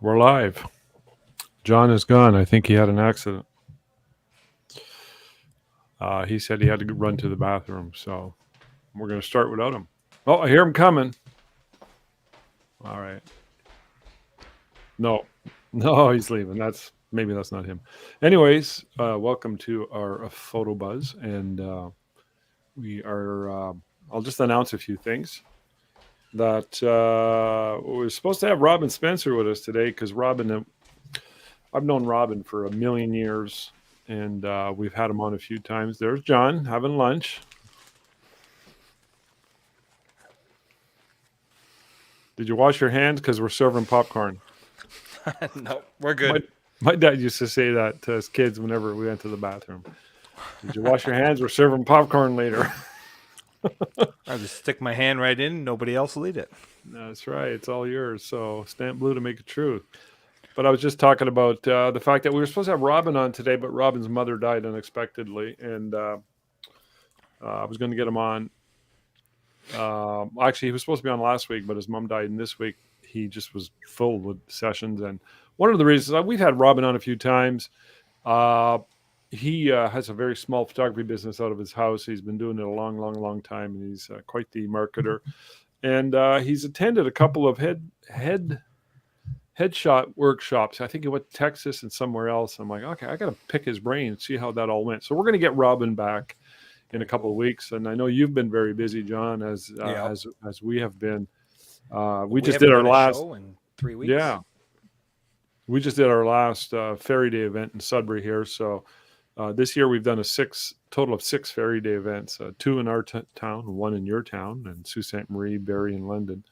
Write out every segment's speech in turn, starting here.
We're live. John is gone. I think he had an accident. He said he had to run to the bathroom, so we're going to start without him. Oh, I hear him coming. All right. No, no, he's leaving. Maybe that's not him. Anyways, welcome to our photo buzz, and we are. I'll just announce a few things. That we're supposed to have Robin Spencer with us today because I've known Robin for a million years, and we've had him on a few times. There's John having lunch. Did you wash your hands? Because we're serving popcorn. No, we're good. My dad used to say that to us kids whenever we went to the bathroom. Did you wash your hands? We're serving popcorn later. I just stick my hand right in. Nobody else will eat it. That's right. It's all yours. So stamp blue to make it true. But I was just talking about the fact that we were supposed to have Robin on today, but Robin's mother died unexpectedly, and I was going to get him on. Actually, he was supposed to be on last week, but his mom died, and this week he just was full with sessions. And one of the reasons we've had Robin on a few times, he has a very small photography business out of his house. He's been doing it a long, long, long time, and he's quite the marketer. And he's attended a couple of headshot workshops. I think he went to Texas and somewhere else. I'm like, okay, I got to pick his brain and see how that all went. So we're going to get Robin back in a couple of weeks, and I know you've been very busy, John, as we have been. We just did our last show in 3 weeks. Yeah, we just did our last Fairy Day event in Sudbury here. So this year we've done a total of 6 Fairy Day events, 2 in our town, 1 in your town, and Sault Ste. Marie, Barrie, and London.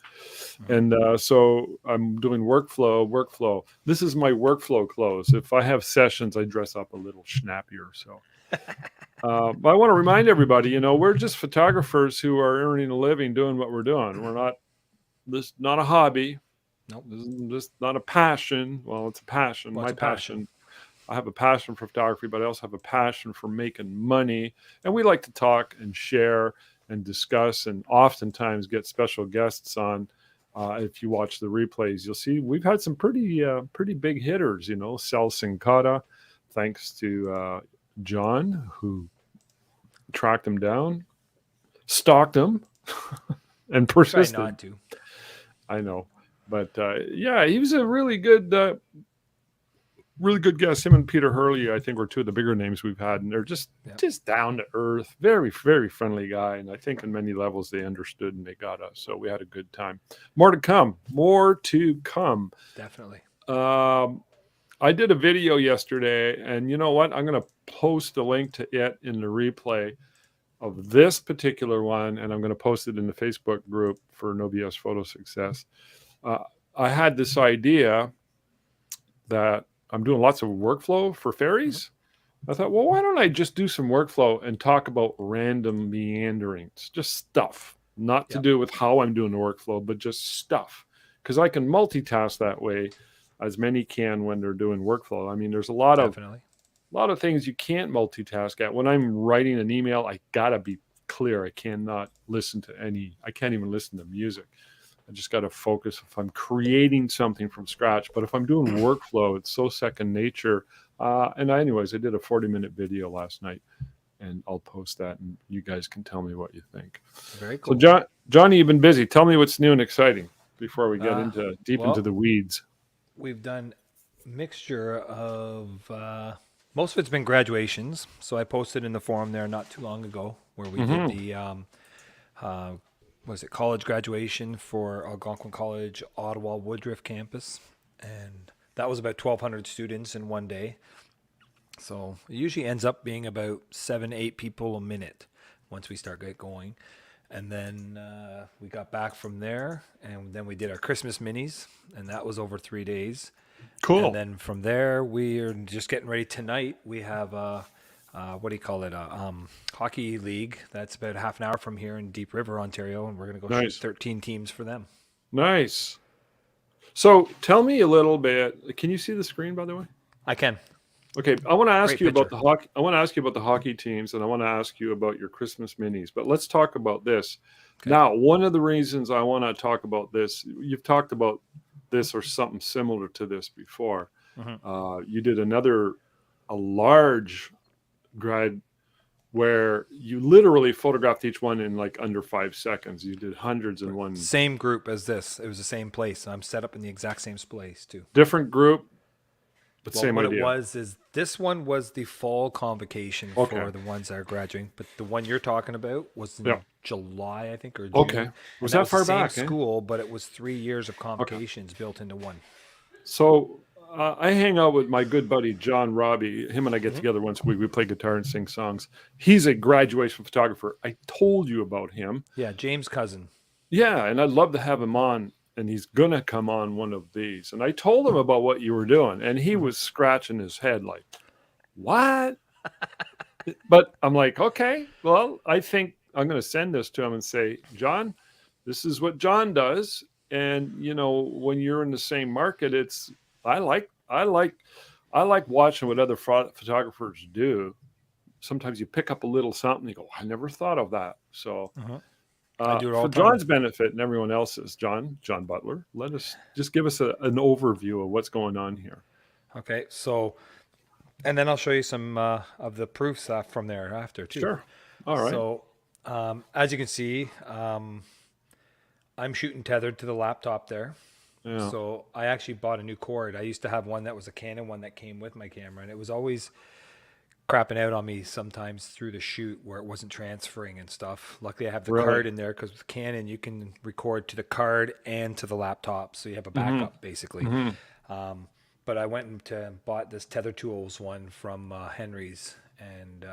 And so I'm doing workflow. This is my workflow clothes. If I have sessions, I dress up a little snappier. So, but I want to remind everybody, we're just photographers who are earning a living doing what we're doing. We're not. This is not a hobby. Nope. This is just not a passion. Well, it's a passion. My passion. I have a passion for photography, but I also have a passion for making money. And we like to talk and share and discuss, and oftentimes get special guests on. If you watch the replays, you'll see we've had some pretty big hitters. Sal Sincata, thanks to John, who tracked him down, stalked him, and persisted. Try not to. I know, but he was a really good guest. Him and Peter Hurley, I think, were 2 of the bigger names we've had, and they're just down to earth, very, very friendly guy. And I think on many levels they understood and they got us. So we had a good time. More to come. Definitely. I did a video yesterday, and you know what? I'm going to post a link to it in the replay of this particular one, and I'm going to post it in the Facebook group for NoBS Photo Success. I had this idea that I'm doing lots of workflow for fairies. I thought, well, why don't I just do some workflow and talk about random meanderings, just stuff, not to do with how I'm doing the workflow, but just stuff, because I can multitask that way, as many can when they're doing workflow. I mean, there's a lot of things you can't multitask at. When I'm writing an email, I gotta be clear. I can't even listen to music. I just got to focus if I'm creating something from scratch. But if I'm doing workflow, it's so second nature. Anyways, I did a 40-minute video last night, and I'll post that, and you guys can tell me what you think. Very cool. So, Johnny, you've been busy. Tell me what's new and exciting before we get into the weeds. We've done a mixture of most of it's been graduations. So I posted in the forum there not too long ago where we did the college graduation for Algonquin College, Ottawa Woodruff campus. And that was about 1,200 students in one day. So it usually ends up being about 7-8 people a minute once we start going. And then we got back from there, and then we did our Christmas minis, and that was over 3 days. Cool. And then from there, we're just getting ready tonight. We have hockey league. That's about half an hour from here in Deep River, Ontario, and we're going to go shoot 13 teams for them. Nice. So tell me a little bit. Can you see the screen, by the way? I can. Okay, I want to ask you about the hockey. I want to ask you about the hockey teams, and I want to ask you about your Christmas minis. But let's talk about this. Okay. Now, one of the reasons I want to talk about this, you've talked about this or something similar to this before. Mhm. You did a large grad where you literally photographed each one in like under 5 seconds. You did hundreds in one. Same group as this. It was the same place. I'm set up in the exact same place too. Different group, but Well, same what it idea. was is this one was the fall convocation Okay. for the ones that are graduating, but the one you're talking about was Yeah. in July, I think, or Okay. June. Was And that that was the far same back? Eh? school, but it was 3 years of Okay. convocations built into one. So I hang out with my good buddy John Robbie. Him and I get Mhm. together once a week. We play guitar and sing songs. He's a graduation photographer. I told you about him. Yeah, James' cousin. Yeah, and I'd love to have him on, and he's gonna come on one of these. And I told him about what you were doing, and he Mhm. was scratching his head like, "What?" But I'm like, "Okay, well, I think I'm gonna send this to him and say, John, this is what John does, and when you're in the same market, it's I like I like I like watching what other photographers do. Sometimes you pick up a little something, you go, I never thought of that. So Mhm. I do it all for the time. John's benefit and everyone else's, John Butler, let us just give us an overview of what's going on here. Okay, so and then I'll show you some of the proofs from there after too. Sure. All right. So as you can see, I'm shooting tethered to the laptop there. Yeah. So I actually bought a new cord. I used to have one that was a Canon one that came with my camera, and it was always crapping out on me sometimes through the shoot where it wasn't transferring and stuff. Luckily, I have the Really? card in there because with Canon you can record to the card and to the laptop, so you have a Mm-hmm. backup basically. Mm-hmm. But I went and bought this Tether Tools one from Henry's, and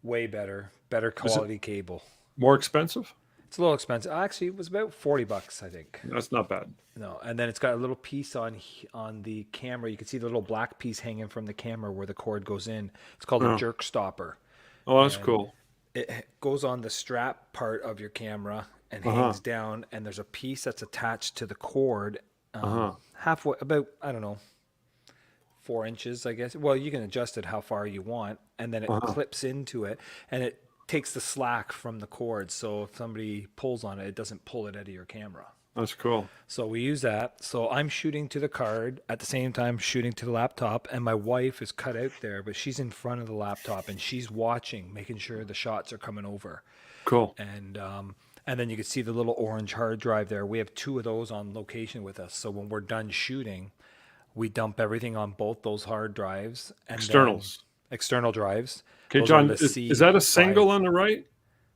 way better Is it quality cable. more expensive? It's a little expensive. Actually, it was about $40, I think. That's not bad. No, and then it's got a little piece on the camera. You can see the little black piece hanging from the camera where the cord goes in. It's called a Oh, jerk stopper, oh, that's and cool. it goes on the strap part of your camera and Uh-huh. hangs down. And there's a piece that's attached to the cord, Uh-huh. halfway about I don't know 4 inches, I guess. Well, you can adjust it how far you want, and then it Uh-huh. clips into it, and it takes the slack from the cord. So if somebody pulls on it, it doesn't pull it out of your camera. That's cool. So we use that. So I'm shooting to the card at the same time shooting to the laptop, and my wife is cut out there, but she's in front of the laptop and she's watching, making sure the shots are coming over. Cool. And then you can see the little orange hard drive there. We have two of those on location with us. So when we're done shooting, we dump everything on both those hard drives and then Externals. external drives. Okay, Those are John, the is that a single C5. on the right?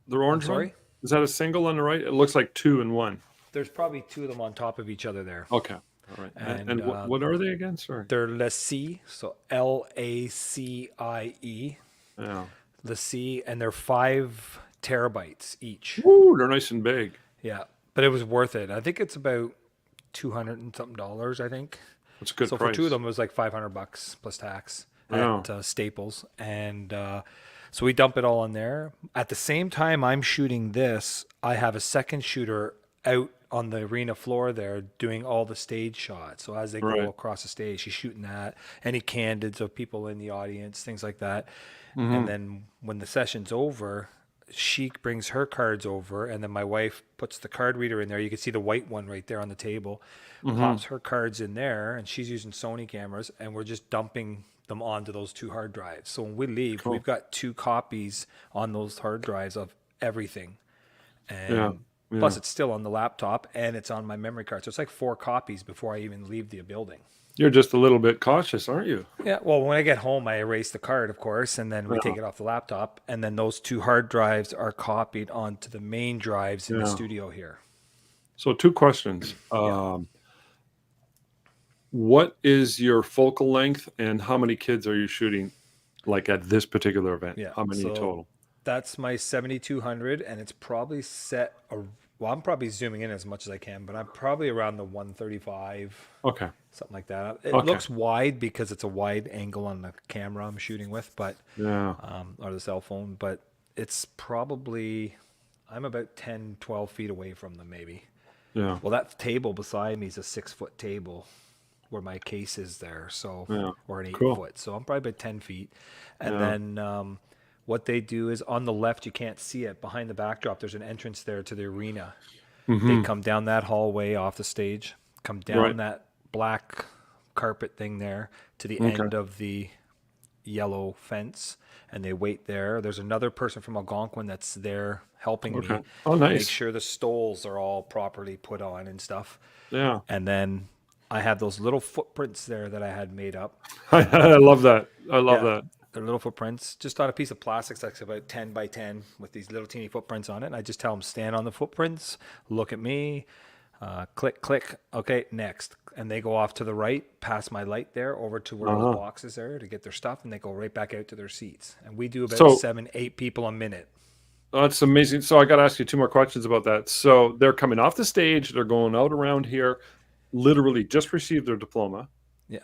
The I'm orange one? sorry? Is that a single on the right? It looks like two in one. There's probably two of them on top of each other there. Okay. All right. And, And what are they again? Sorry. they're LaCie, so LACIE. Yeah. LaCie, and they're 5 terabytes each. Woo, they're nice and big. Yeah, but it was worth it. I think it's about 200 and something dollars, I think. That's a good So price. for two of them, it was like $500 plus tax Yeah. at Staples. And so we dump it all in there. At the same time I'm shooting this, I have a second shooter out on the arena floor there doing all the stage shots. So as they Right. go across the stage, she's shooting that. Any candids of people in the audience, things like that. Mm-hmm. And then when the session's over, she brings her cards over, and then my wife puts the card reader in there. You can see the white one right there on the table, Mm-hmm. pops her cards in there, and she's using Sony cameras, and we're just dumping them onto those two hard drives. So when we leave, Cool. we've got 2 copies on those hard drives of everything. And Yeah. plus Yeah. it's still on the laptop and it's on my memory card. So it's like 4 copies before I even leave the building. You're just a little bit cautious, aren't you? Yeah, well, when I get home, I erase the card, of course, and then we take it off the laptop, and then those 2 hard drives are copied onto the main drives in the Yeah. studio here. So, two questions. What is your focal length, and how many kids are you shooting, like at this particular event? Yeah, How many so total? that's my 7200, and it's probably set. Well, I'm probably zooming in as much as I can, but I'm probably around the 135, Okay. something like that. It Okay. looks wide because it's a wide angle on the camera I'm shooting with, but Yeah. or the cell phone, but it's probably I'm about 10, 12 feet away from them, maybe. Yeah. Well, that table beside me is a 6 foot table where my case is there, so Yeah. or an 8 Cool. foot. So I'm probably about 10 feet. And Yeah. then what they do is on the left, you can't see it. Behind the backdrop, there's an entrance there to the arena. They Mm-hmm. come down that hallway off the stage, come down Right. that black carpet thing there to the Okay. end of the yellow fence, and they wait there. There's another person from Algonquin that's there helping Okay. me Oh, make nice. sure the stoles are all properly put on and stuff. Yeah. And then I have those little footprints there that I had made up. I love that. I love Yeah, that. they're little footprints, just on a piece of plastic that's about 10 by 10 with these little teeny footprints on it. And I just tell them, stand on the footprints, look at me, click, click. Okay, next. And they go off to the right, past my light there, over to where those Uh-huh. boxes are to get their stuff, and they go right back out to their seats. And we do about So 7, 8 people a minute. that's amazing. So I got to ask you two more questions about that. So they're coming off the stage, they're going out around here, literally just received their diploma, Yeah.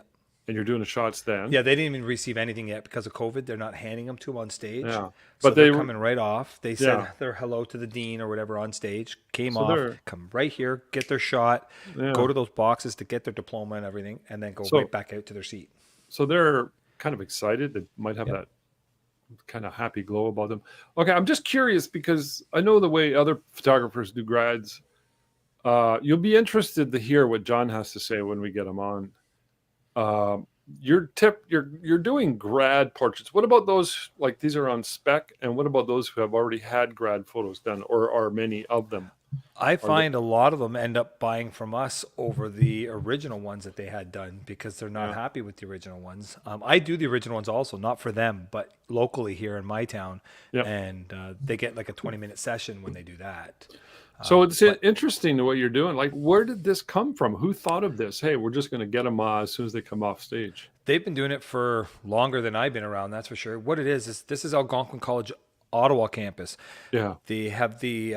and you're doing the shots then. Yeah, they didn't even receive anything yet because of COVID. They're not handing them to them on stage. Yeah. So But they're they coming right off. They said yeah. their hello to the dean or whatever on stage, came So off, they're come right here, get their shot, go yeah. to those boxes to get their diploma and everything, and then go right So back out to their seat. so they're kind of excited. They might have Yep. that kind of happy glow about them. Okay, I'm just curious because I know the way other photographers do grads. You'll be interested to hear what John has to say when we get him on. Um, you're doing grad portraits. What about those, like these are on spec, and what about those who have already had grad photos done, or are many of them? I Are they? find a lot of them end up buying from us over the original ones that they had done because they're not Yeah, happy with the original ones. I do the original ones also, not for them, but locally here in my town. yeah. And they get like a 20-minute session when they do that. So it's But interesting what you're doing. Like, where did this come from? Who thought of this? Hey, we're just going to get them as soon as they come off stage. they've been doing it for longer than I've been around, that's for sure. What it is this is Algonquin College Ottawa campus. Yeah, They have the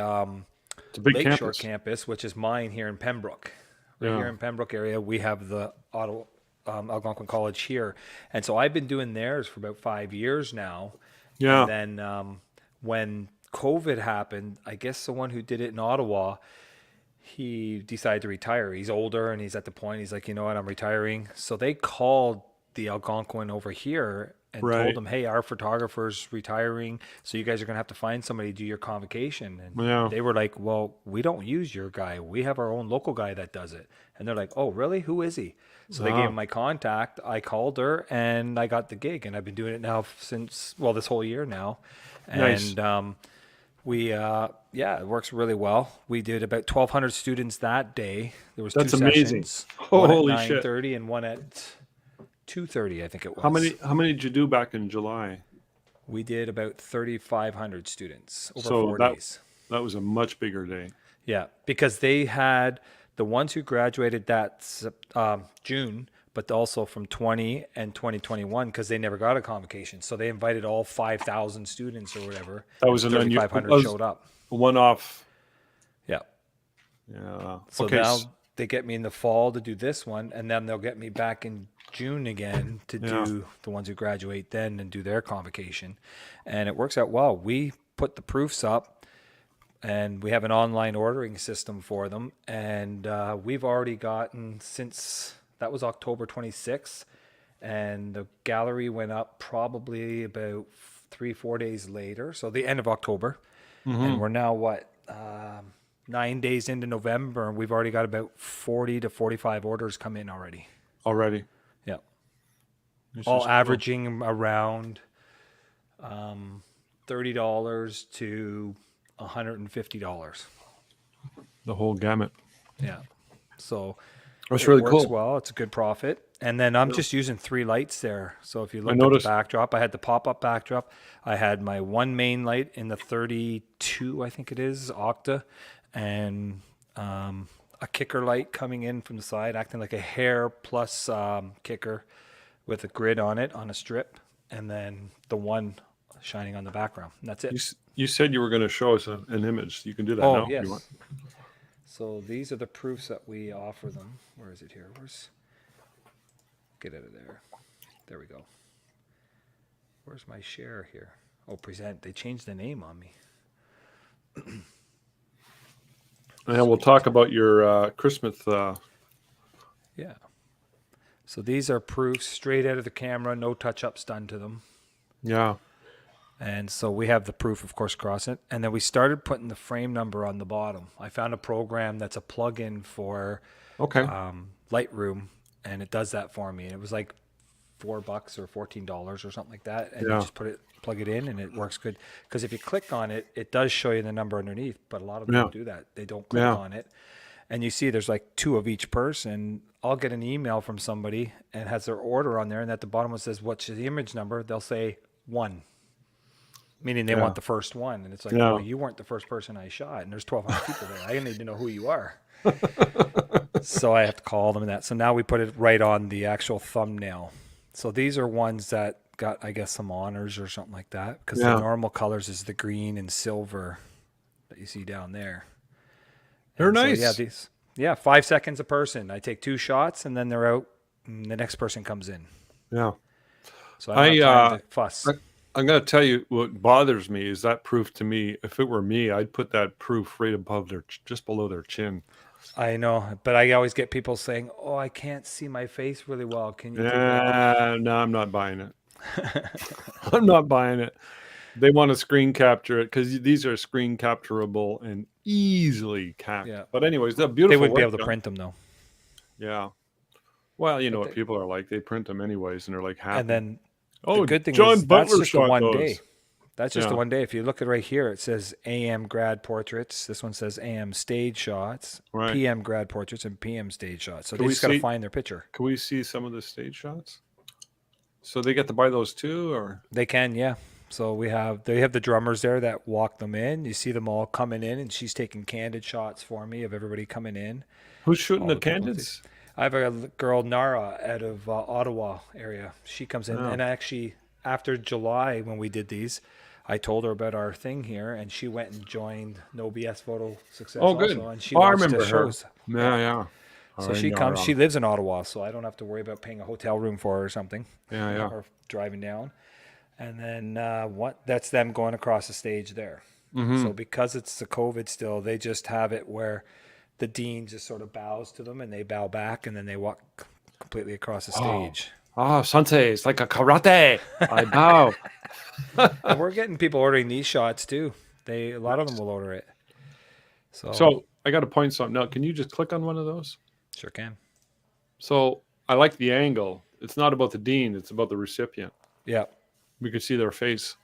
it's a big Lakeshore campus. campus, which is mine here in Pembroke. Right here Yeah, in Pembroke area, we have the Ottawa Algonquin College here, and so I've been doing theirs for about 5 years now. And yeah. then when COVID happened, I guess the one who did it in Ottawa, he decided to retire. He's older and he's at the point, he's like, you know what, I'm retiring. So they called the Algonquin over here and told Right. them, hey, our photographer's retiring. So you guys are going to have to find somebody to do your convocation. And Yeah. they were like, well, we don't use your guy. We have our own local guy that does it. And they're like, oh, really? Who is he? So they gave Ah, him my contact. I called her and I got the gig. And I've been doing it now since, well, this whole year now. nice. And yeah, it works really well. We did about 1,200 students that day. There was two That's amazing. sessions, one at Holy shit. 9:30 and one at 2:30, I think it How was. many how many did you do back in July? We did about 3,500 students over So 4 days. that was a much bigger day. Yeah, because they had the ones who graduated that June, but also from 20 and 2021 because they never got a convocation. So they invited all 5,000 students or whatever, That and was an unusual 3,500 showed up. one off. Yeah. Yeah. So Okay. now they get me in the fall to do this one, and then they'll get me back in June again to Yeah. do the ones who graduate then and do their convocation. And it works out well. We put the proofs up, and we have an online ordering system for them. And we've already gotten, since that was October 26th, and the gallery went up probably about 3, 4 days later. So the end of October. And we're now what? 9 days into November, and we've already got about 40 to 45 orders come in already. Already. Yeah. This All is cool. averaging around $30 to $150. The whole gamut. Yeah. So That's it really works cool. well. It's a good profit. And then I'm just using 3 lights there. So if you look at the noticed. backdrop, I had the pop-up backdrop. I had my one main light in the 32, I think it is, octa, and a kicker light coming in from the side, acting like a hair plus kicker with a grid on it on a strip, and then the one shining on the background. And that's it. You said you were going to show us an image. You can do that Oh, now if yes. you want. So these are the proofs that we offer them. Where is it here? Get out of there. There we go. Where's my share here? Oh, present. They changed the name on me. And we'll talk about your Christmas. Yeah. So these are proofs straight out of the camera, no touch-ups done to them. Yeah. And so we have the proof, of course, across it. And then we started putting the frame number on the bottom. I found a program that's a plug-in for Okay. Lightroom and it does that for me. And it was like $4 or $14 or something like that, and you Yeah. just plug it in, and it works good. Because if you click on it, it does show you the number underneath, but a lot of them Yeah. don't do that. They don't click Yeah. on it, and you see there's like two of each person. I'll get an email from somebody and has their order on there, and at the bottom it says what's the image number. They'll say 1, meaning they Yeah. want the first one, and it's like, Yeah. well, you weren't the first person I shot, and there's 1,200 people there. I need to know who you are. So I have to call them and that. So now we put it right on the actual thumbnail. So these are ones that got, I guess, some honors or something like that, because the Yeah. normal colors is the green and silver that you see down there. They're And so yeah, nice. these, yeah, 5 seconds a person. I take 2 shots and then they're out, and the next person comes in. Yeah. So I don't have I time to fuss. I, I'm going to tell you what bothers me is that proof to me. If it were me, I'd put that proof right above just below their chin. I know, but I always get people saying, "Oh, I can't see my face really well. Can you take it off?" No, I'm not buying it. I'm not buying it. They want to screen capture it because these are screen capturable and easily capped. Yeah, But anyways, they're they beautiful wouldn't be work, able to John. print them though. Yeah. Well, you know But what people are like. They print them anyways, and they're like and happy. then the Oh, good thing John is that's Butler just the shot one day. those. That's just the Yeah. one day. If you look at right here, it says AM grad portraits. This one says AM stage shots, Right. PM grad portraits, and PM stage shots. So Can they we just got to see? find their picture. Can we see some of the stage shots? So they get to buy those too, or They can, yeah. So they have the drummers there that walk them in. You see them all coming in, and she's taking candid shots for me of everybody coming in, who's shooting all the the people. candids? I have a girl, Nara, out of Ottawa area. She comes in, Yeah. and actually, after July when we did these, I told her about our thing here, and she went and joined NoBS Photo Success Oh, also, good. and she Oh, I wants to remember her. shows. Yeah, Yeah. yeah. All So right, she comes. Nara. She lives in Ottawa, so I don't have to worry about paying a hotel room for her or something, Yeah, yeah. or driving down. And then what? That's them going across the stage there. So Mm-hmm. because it's the COVID still, they just have it where the dean just sort of bows to them, and they bow back, and then they walk completely across the Oh, stage. sensei, it's like a karate. I bow. And we're getting people ordering these shots too. A lot of them will order it. So So I got to point something out. Can you just click on one of those? sure can. So I like the angle. It's not about the dean. It's about the recipient. Yeah, We could see their face.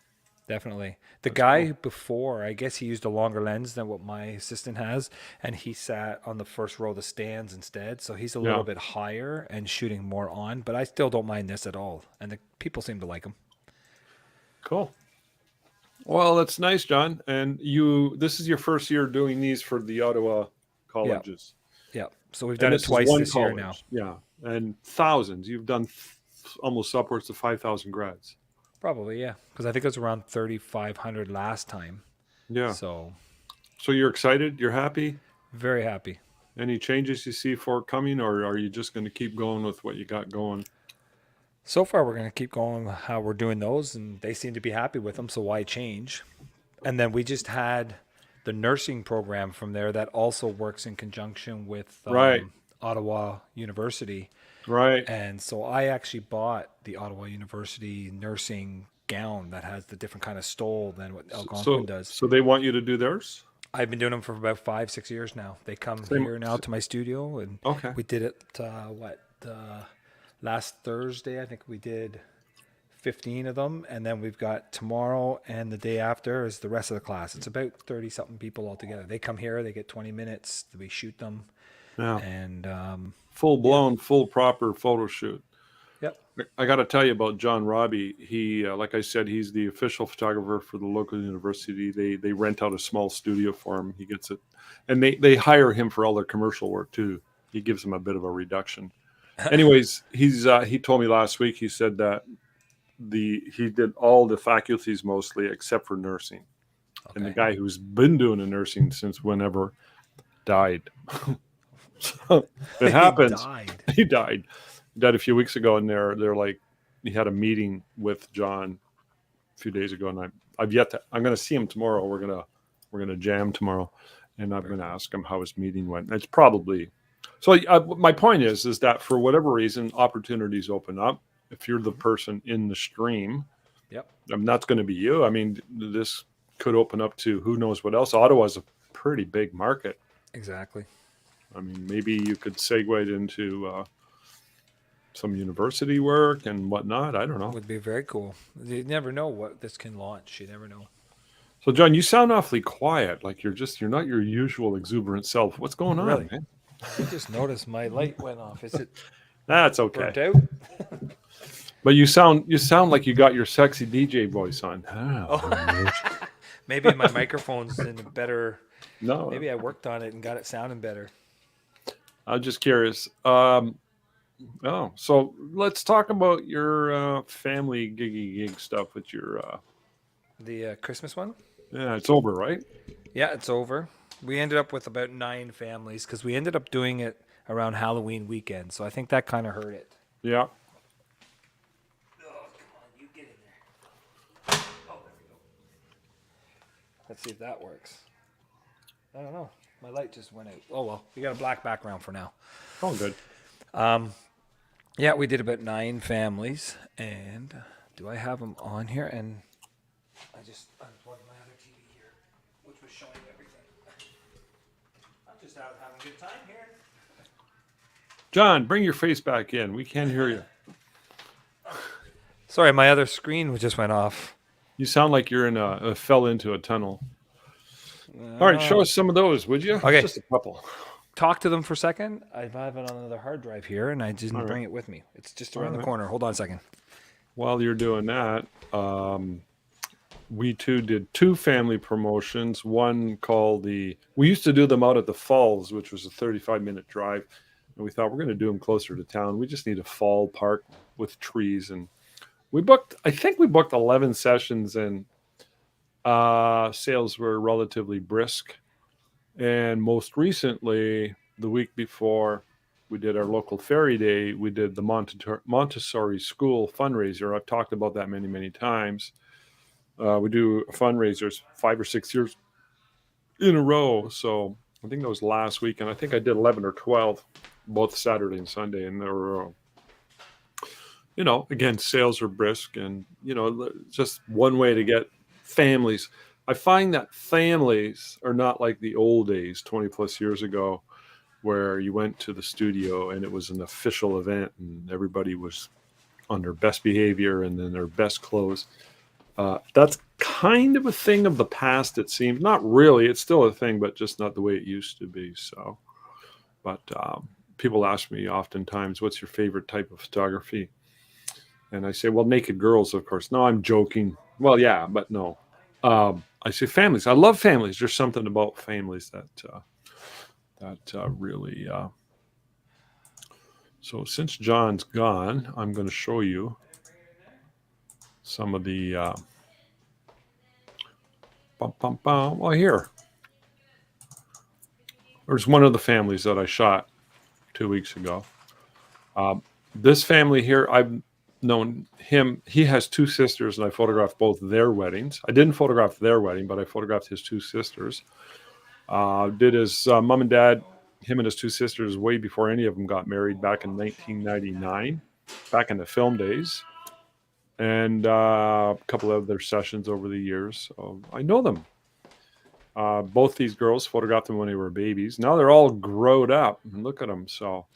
definitely. The That's guy cool. before, I guess he used a longer lens than what my assistant has, and he sat on the first row of the stands instead. So he's a Yeah. little bit higher and shooting more on, but I still don't mind this at all. And the people seem to like him. Cool. Well, that's nice, John. And this is your first year doing these for the Ottawa Yeah, colleges. yeah. So we've And done it this is twice one this year now. college. Yeah. And thousands. You've done almost upwards of 5,000 grads. Probably, yeah. Because I think it was around 3,500 last time. Yeah. So So you're excited? You're happy? very happy. Any changes you see forthcoming, or are you just going to keep going with what you got going? So far, we're going to keep going how we're doing those, and they seem to be happy with them. So why change? And then we just had the nursing program from there that also works in conjunction with Right. Ottawa University. Right. And so I actually bought the Ottawa University nursing gown that has the different kind of stole than what Algonquin So, does. so they want you to do theirs? I've been doing them for about 5, 6 years now. They come Same. here now to my studio, and Okay. we did it. Last Thursday? I think we did 15 of them, and then we've got tomorrow and the day after is the rest of the class. It's about 30 something people altogether. They come here, they get 20 minutes, we shoot them, Yeah. and Full blown, full proper photo shoot. yep, I got to tell you about John Robbie. He, like I said, he's the official photographer for the local university. They rent out a small studio for him. He gets it, and they hire him for all their commercial work too. He gives them a bit of a reduction. Anyways, he told me last week. He said that he did all the faculties mostly except for nursing, and the okay. guy who's been doing the nursing since whenever died. So it He happens. died. He died. He died a few weeks ago, and they're like, he had a meeting with John a few days ago, and I'm going to see him tomorrow. We're gonna jam tomorrow, and I'm going to ask him how his meeting went. It's probably so. My point is that for whatever reason, opportunities open up. If you're the person in the stream, Yep. that's going to be you. I mean, this could open up to who knows what else. Ottawa's a pretty big market. Exactly. I mean, maybe you could segue it into some university work and whatnot. I don't know. Would be very cool. You never know what this can launch. You never know. So, John, you sound awfully quiet. Like you're not your usual exuberant self. What's going on, Really? man? I just noticed my light went off. Is it That's okay. burnt out? But you sound like you got your sexy DJ voice on. Oh. Maybe my microphone's in a better. No, Maybe I worked on it and got it sounding better. I'm just curious. So let's talk about your family gig stuff with your. The Christmas one? Yeah, it's over, right? Yeah, it's over. We ended up with about 9 families because we ended up doing it around Halloween weekend. So I think that kind of hurt it. Yeah. Oh, come on, you get in there. Oh, there we go. Let's see if that works. I don't know. My light just went out. Oh, well, we got a black background for now. Oh, good. Yeah, we did about 9 families. And do I have them on here? And I just unplugged my other TV here, which was showing everything. I'm just out having a good time here. John, bring your face back in. We can't hear you. Sorry, my other screen just went off. You sound like you're fell into a tunnel. All right, show us some of those, would you? Okay. Just a couple. Talk to them for a second. I have it on another hard drive here, and I didn't bring it with me. It's just around the corner. Hold on a second. While you're doing that, we too did 2 family promotions. One called we used to do them out at the falls, which was a 35-minute drive. And we thought we're going to do them closer to town. We just need a fall park with trees. And I think we booked 11 sessions, and sales were relatively brisk. And most recently, the week before we did our local fairy day, we did the Montessori school fundraiser. I've talked about that many, many times. We do fundraisers 5 or 6 years in a row. So I think that was last week, and I think I did 11 or 12, both Saturday and Sunday. And there were, again, sales are brisk, and, just one way to get families. I find that families are not like the old days, 20 plus years ago, where you went to the studio and it was an official event and everybody was on their best behavior and then their best clothes. That's kind of a thing of the past, it seems. Not really. It's still a thing, but just not the way it used to be. So, but people ask me oftentimes, what's your favorite type of photography? And I say, well, naked girls, of course. No, I'm joking. Well, yeah, but no. I say families. I love families. There's something about families that really. So since John's gone, I'm going to show you some of the. Well, here. There's one of the families that I shot 2 weeks ago. This family here, I've known him. He has 2 sisters, and I photographed both their weddings. I didn't photograph their wedding, but I photographed his 2 sisters. Did his mom and dad, him and his 2 sisters, way before any of them got married back in 1999, back in the film days. And a couple of their sessions over the years. So I know them. Both these girls photographed them when they were babies. Now they're all grown up, and look at them. So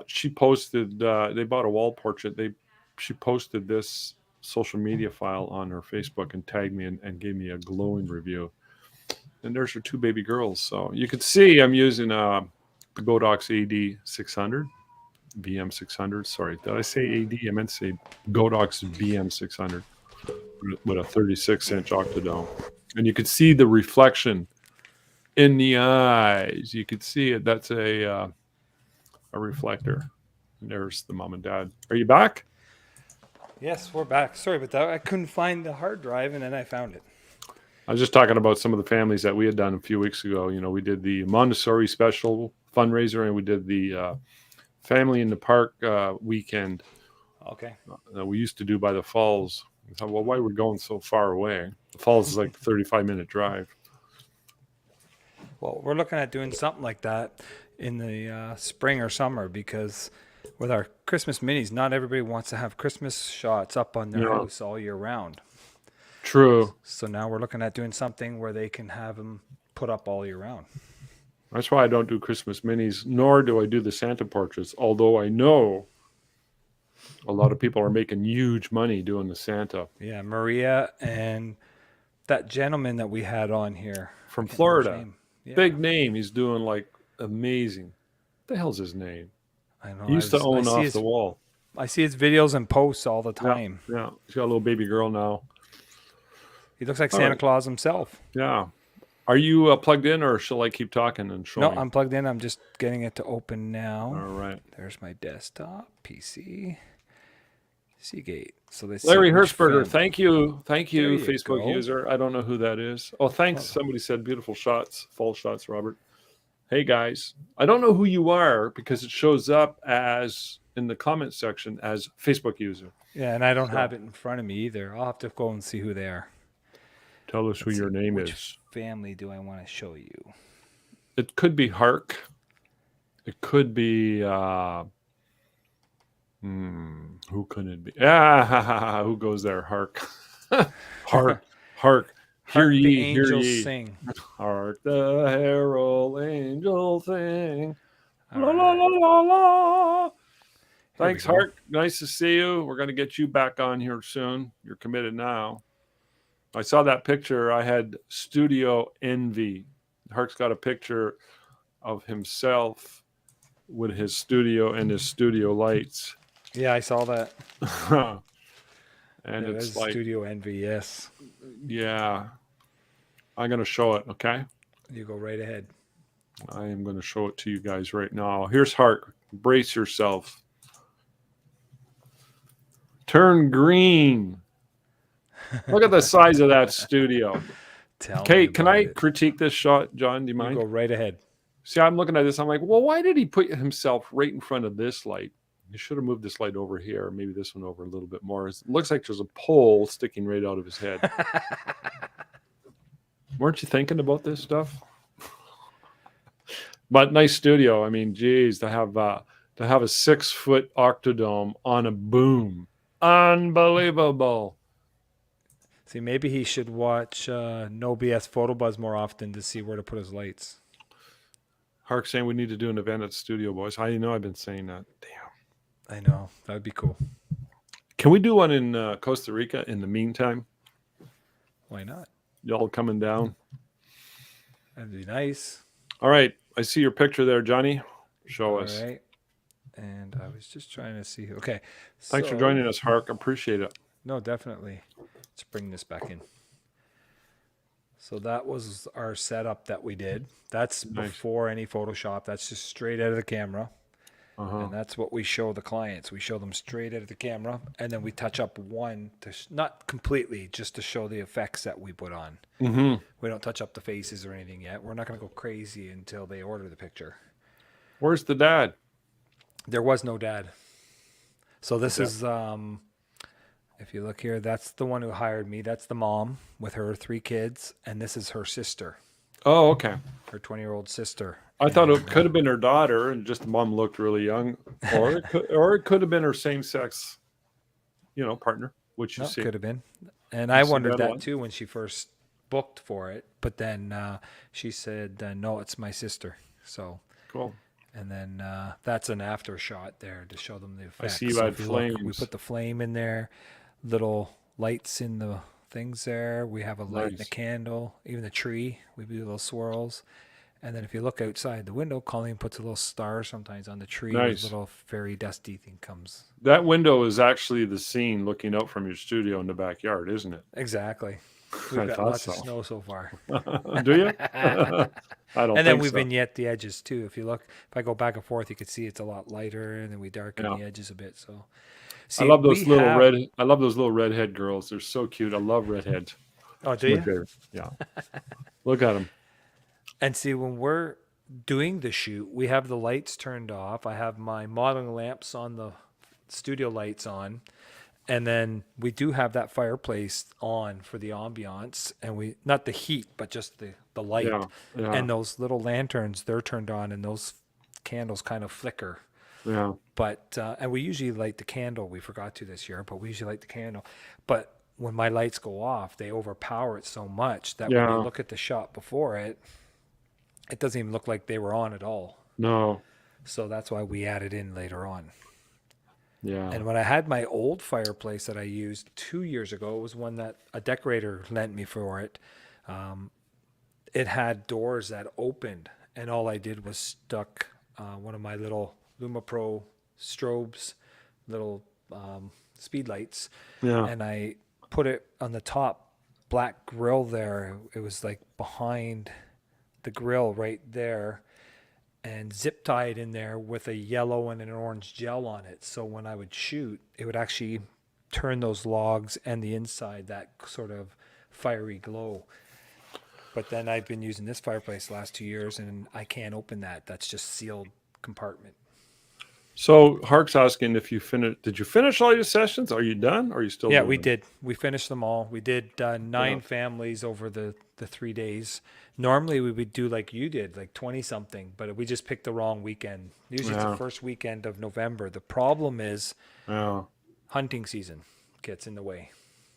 she posted, they bought a wall portrait. She posted this social media file on her Facebook and tagged me and gave me a glowing review. And there's her 2 baby girls. So you can see I'm using the Godox AD 600, VM 600. Sorry, did I say AD? I meant to say Godox VM 600 with a 36-inch octodome. And you could see the reflection in the eyes. You could see it. That's a reflector. And there's the mom and dad. Are you back? Yes, we're back. Sorry about that. I couldn't find the hard drive, and then I found it. I was just talking about some of the families that we had done a few weeks ago. We did the Montessori special fundraiser, and we did the family in the park weekend. Okay. That we used to do by the falls. I thought, well, why are we going so far away? The falls is like a 35-minute drive. Well, we're looking at doing something like that in the spring or summer, because with our Christmas minis, not everybody wants to have Christmas shots up on their house all year round. True. So now we're looking at doing something where they can have them put up all year round. That's why I don't do Christmas minis, nor do I do the Santa portraits, although I know A lot of people are making huge money doing the Santa Yeah, Maria and that gentleman that we had on here. I from can't remember his Florida. name. Yeah, Big name. He's doing like amazing. What the hell's his name? I know. He used to I own see Off the his Wall. videos and posts all the Yeah, time. yeah. He's got a little baby girl now. He looks like All Santa right. Claus himself. Yeah. Are you plugged in, or shall I keep talking and No, showing? I'm plugged in. I'm just getting it to open All now. right. There's my desktop, PC, Seagate. So let's see Larry which Hertzberger, film. thank you. Thank There you, you Facebook go. user. I don't know who that is. Oh, thanks. Oh, Somebody said beautiful shots, false shots, Robert. Hey, guys. I don't know who you are because it shows up as in the comment section as Facebook user. yeah, and I don't So have it in front of me either. I'll have to go and see who they are. tell us who Let's see. your name Which is. family do I want to show you? It could be Hark. It could be, who could it be? Ah, who goes there? Hark. Hark. Hark. Hear Hark the ye, hear angels ye. sing. Hark the herald angel sing. All La la la right. la la. Here we Thanks, go. Hart. Nice to see you. We're going to get you back on here soon. You're committed now. I saw that picture. I had studio envy. Hart's got a picture of himself with his studio and his studio lights. Yeah, I saw that. And Yeah, it's that's like, Studio Envy, yes. yeah, I'm going to show it, okay? You go right ahead. I am going to show it to you guys right now. Here's Hart. Brace yourself. Turn green. Look at the size of that studio. Tell me Okay, can about I it. critique this shot, John? Do you You mind? go right ahead. See, I'm looking at this. I'm like, well, why did he put himself right in front of this light? He should have moved this light over here. Maybe this one over a little bit more. It looks like there's a pole sticking right out of his head. Weren't you thinking about this stuff? But nice studio. I mean, geez, to have a 6-foot octodome on a boom, unbelievable. See, maybe he should watch NoBS PhotoBuzz more often to see where to put his lights. Hark saying we need to do an event at the studio, boys. I know I've been saying that. Damn. I know. That would be cool. Can we do one in Costa Rica in the meantime? Why not? Y'all coming down? That'd be nice. All right. I see your picture there, Johnny. Show us. All right. And I was just trying to see. Okay. Thanks for joining us, Hark. Appreciate it. No, definitely. Let's bring this back in. So that was our setup that we did. That's Nice. before any Photoshop. That's just straight out of the camera. Uh-huh. And that's what we show the clients. We show them straight out of the camera, and then we touch up one to not completely, just to show the effects that we put on. Mm-hmm. We don't touch up the faces or anything yet. We're not going to go crazy until they order the picture. Where's the dad? There was no dad. So this Okay. is, if you look here, that's the one who hired me. That's the mom with her 3 kids, and this is her sister, Oh, okay. her 20-year-old sister. I thought it could have been her daughter, and just the mom looked really young, or it could have been her same-sex, partner, which you No, see. could have been. And I see wondered that that one. too when she first booked for it. But then she said, no, it's my sister. So, Cool. and then that's an after shot there to show them the effects. see you So had if you look, we flames. put the flame in there, little lights in the things there. We have a light and a Nice. candle, even the tree. We do little swirls. And then if you look outside the window, Colleen puts a little star sometimes on the tree. Nice. A little fairy dusty thing comes. That window is actually the scene looking out from your studio in the backyard, isn't it? Exactly. I We've got thought lots of so. snow so far. Do you? I don't And then think we so. vignette the edges too. If you look, if I go back and forth, you can see it's a lot lighter, and then we darken Yeah. the edges a bit. So, I love those we little have- red. I love those little redhead girls. They're so cute. I love redheads. Oh, do My you? favorite. Yeah. Look at them. And see, when we're doing the shoot, we have the lights turned off. I have my modeling lamps on, the studio lights on, and then we do have that fireplace on for the ambiance, and we not the heat, but just the light. Yeah. Yeah. And those little lanterns, they're turned on, and those candles kind of flicker. Yeah. But and we usually light the candle. We forgot to this year, but we usually light the candle. But when my lights go off, they overpower it so much that when Yeah. you look at the shot before it, it doesn't even look like they were on at all. No. So that's why we added in later on. Yeah. And when I had my old fireplace that I used 2 years ago, it was one that a decorator lent me for it. Um, it had doors that opened, and all I did was stuck one of my little LumaPro strobes, little speed lights, Yeah. and I put it on the top black grill there. It was like behind the grill right there, and zip tied in there with a yellow and an orange gel on it. So when I would shoot, it would actually turn those logs and the inside that sort of fiery glow. But then I've been using this fireplace the last 2 years, and I can't open that. That's just sealed compartment. So Hark's asking if you finished. Did you finish all your sessions? Are you done? Or are you still Yeah, doing we them? did. We finished them all. We did Yeah. 9 families over the 3 days. Normally we would do like you did, like 20 something, but we just picked the wrong weekend. Usually it's the Yeah. first weekend of November. The problem is Yeah. hunting season gets in the way.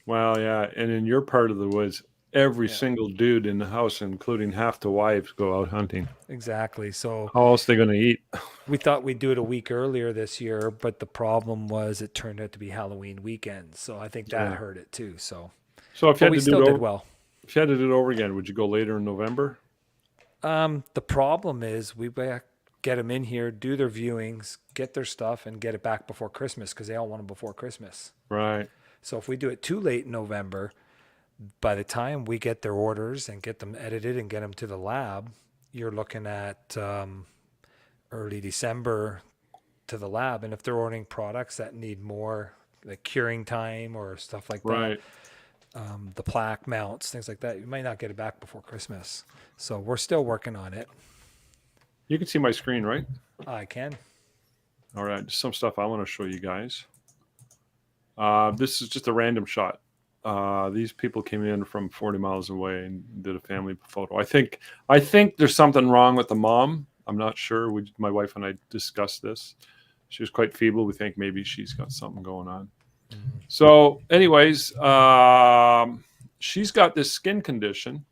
Well, yeah. And in your part of the woods, every Yeah, single dude in the house, including half the wives, go out hunting. exactly. So How else they going to eat? we thought we'd do it a week earlier this year, but the problem was it turned out to be Halloween weekend. So I think that Yeah. hurt it too. So, So if you but had we to do still it did over, well. if you had to do it over again, would you go later in November? The problem is we get them in here, do their viewings, get their stuff, and get it back before Christmas because they all want them before Christmas. Right. So if we do it too late in November, by the time we get their orders and get them edited and get them to the lab, you're looking at early December to the lab. And if they're ordering products that need more like curing time or stuff like that, Right. the plaque mounts, things like that, you might not get it back before Christmas. So we're still working on it. You can see my screen, right? I can. All right. Just some stuff I want to show you guys. This is just a random shot. These people came in from 40 miles away and did a family photo. I think there's something wrong with the mom. I'm not sure. My wife and I discussed this. She was quite feeble. We think maybe she's got something going on. So, anyways, she's got this skin condition,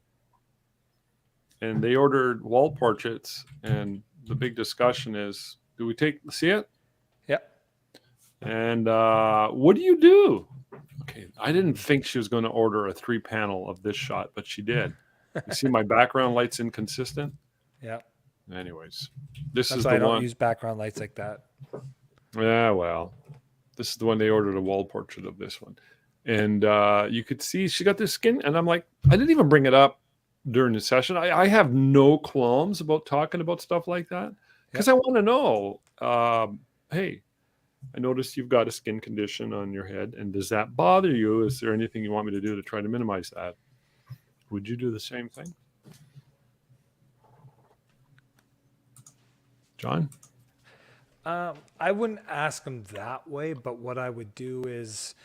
and they ordered wall portraits. And the big discussion is, do we see it? Yep. And what do you do? Okay, I didn't think she was going to order a 3-panel of this shot, but she did. You see my background light's inconsistent? Yep. Anyways, this That's is why the I don't one. use background lights like that. Yeah, well, this is the one they ordered a wall portrait of this one. And you could see she got this skin. And I'm like, I didn't even bring it up during the session. I have no qualms about talking about stuff like that because Yep. I want to know, hey, I noticed you've got a skin condition on your head. And does that bother you? Is there anything you want me to do to try to minimize that? Would you do the same thing? John? I wouldn't ask them that way, but what I would do is,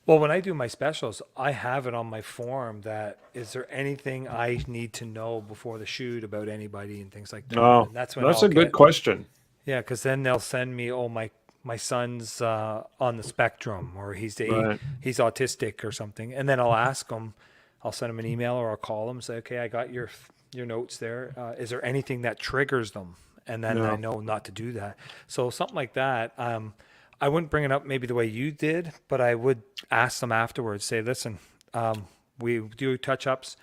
well, when I do my specials, I have it on my form that is there anything I need to know before the shoot about anybody and things like that. Oh, And that's when that's I'll a good get, question. yeah, because then they'll send me, oh, my son's on the spectrum or he's Right. autistic or something. And then I'll ask them, I'll send them an email or I'll call them, say, okay, I got your notes there. Is there anything that triggers them? And then I Yeah. know not to do that. So something like that. I wouldn't bring it up maybe the way you did, but I would ask them afterwards, say, listen, we do touch-ups.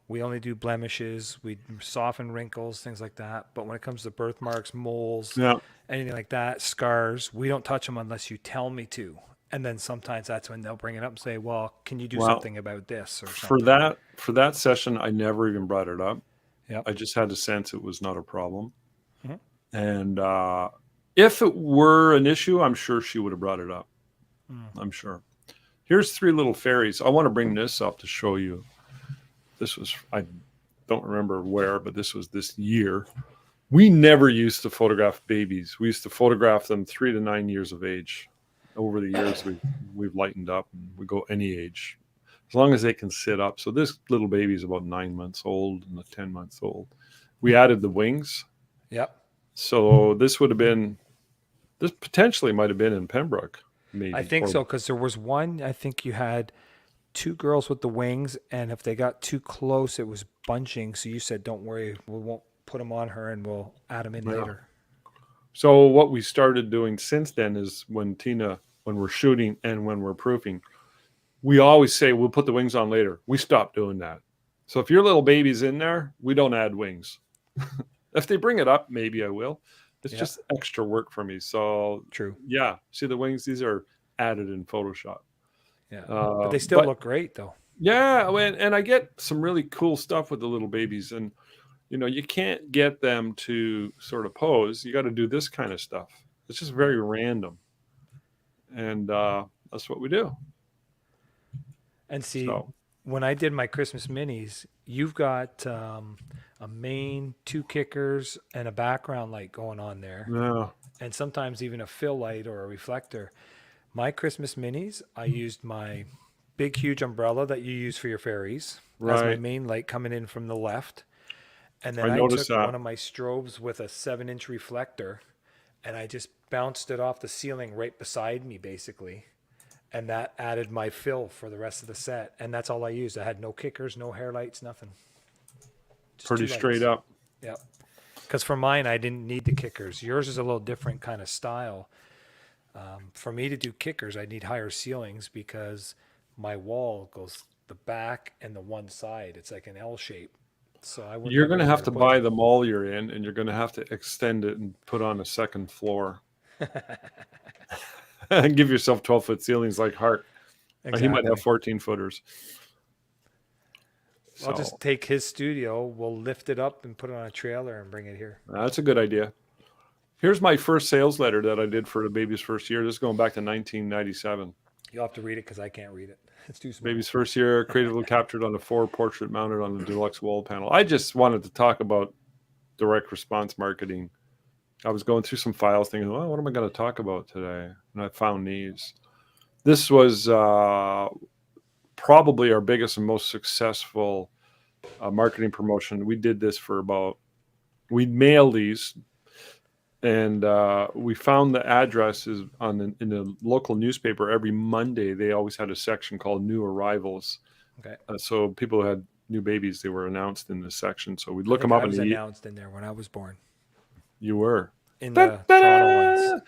We only do blemishes. We soften wrinkles, things like that. But when it comes to birthmarks, moles, Yeah. anything like that, scars, we don't touch them unless you tell me to. And then sometimes that's when they'll bring it up and say, well, can you do Well, something about this or for something? that session, I never even brought it up. Yep. I just had a sense it was not a problem. Mhm. And if it were an issue, I'm sure she would have brought it up. I'm sure. Here's 3 little fairies. I want to bring this up to show you. This was, I don't remember where, but this was this year. We never used to photograph babies. We used to photograph them 3 to 9 years of age. Over the years, we've lightened up and we go any age, as long as they can sit up. So this little baby is about 9 months old and 10 months old. We added the wings. Yep. So this potentially might have been in Pembroke, maybe. I think Or- so, because there was one, I think you had 2 girls with the wings, and if they got too close, it was bunching. So you said, don't worry, we won't put them on her and we'll add them in Yeah. later. So what we started doing since then is when we're shooting and when we're proofing, we always say we'll put the wings on later. We stop doing that. So if your little baby's in there, we don't add wings. If they bring it up, maybe I will. It's Yeah, just extra work for me. So true. yeah, see the wings? These are added in Photoshop. Yeah, but they still But look great though. yeah, and I get some really cool stuff with the little babies, and you can't get them to sort of pose. You got to do this kind of stuff. It's just Yeah. very random, and that's what we do. And see, So when I did my Christmas minis, you've got a main, two kickers, and a background light going on there, yeah, and sometimes even a fill light or a reflector. My Christmas minis, I used my big, huge umbrella that you use for your ferries as my right. main light coming in from the left. And then I I noticed took that. one of my strobes with a 7-inch reflector and I just bounced it off the ceiling right beside me, basically. And that added my fill for the rest of the set. And that's all I used. I had no kickers, no hair lights, nothing. Just Pretty two straight lights. up. Yep. Because for mine, I didn't need the kickers. Yours is a little different kind of style. For me to do kickers, I need higher ceilings because my wall goes the back and the one side. It's like an L shape. So I wouldn't You're have going to have anywhere to to put buy them. the mall you're in, and you're going to have to extend it and put on a second floor and give yourself 12-foot ceilings like Hart. He might have Exactly. 14 footers. I'll just So take his studio, we'll lift it up and put it on a trailer and bring it here. that's a good idea. Here's my first sales letter that I did for the baby's first year. This is going back to 1997. You'll have to read it because I can't read it. It's too small. Baby's first year, creatively captured on a 4 portrait mounted on the deluxe wall panel. I just wanted to talk about direct response marketing. I was going through some files thinking, well, what am I going to talk about today? And I found these. This was probably our biggest and most successful marketing promotion. We did this for we mailed these, and we found the addresses in the local newspaper. Every Monday, they always had a section called New Arrivals. Okay. So people who had new babies, they were announced in this section. So we'd I look them think up I in was the. announced in there when I was born You were. in the Toronto ones.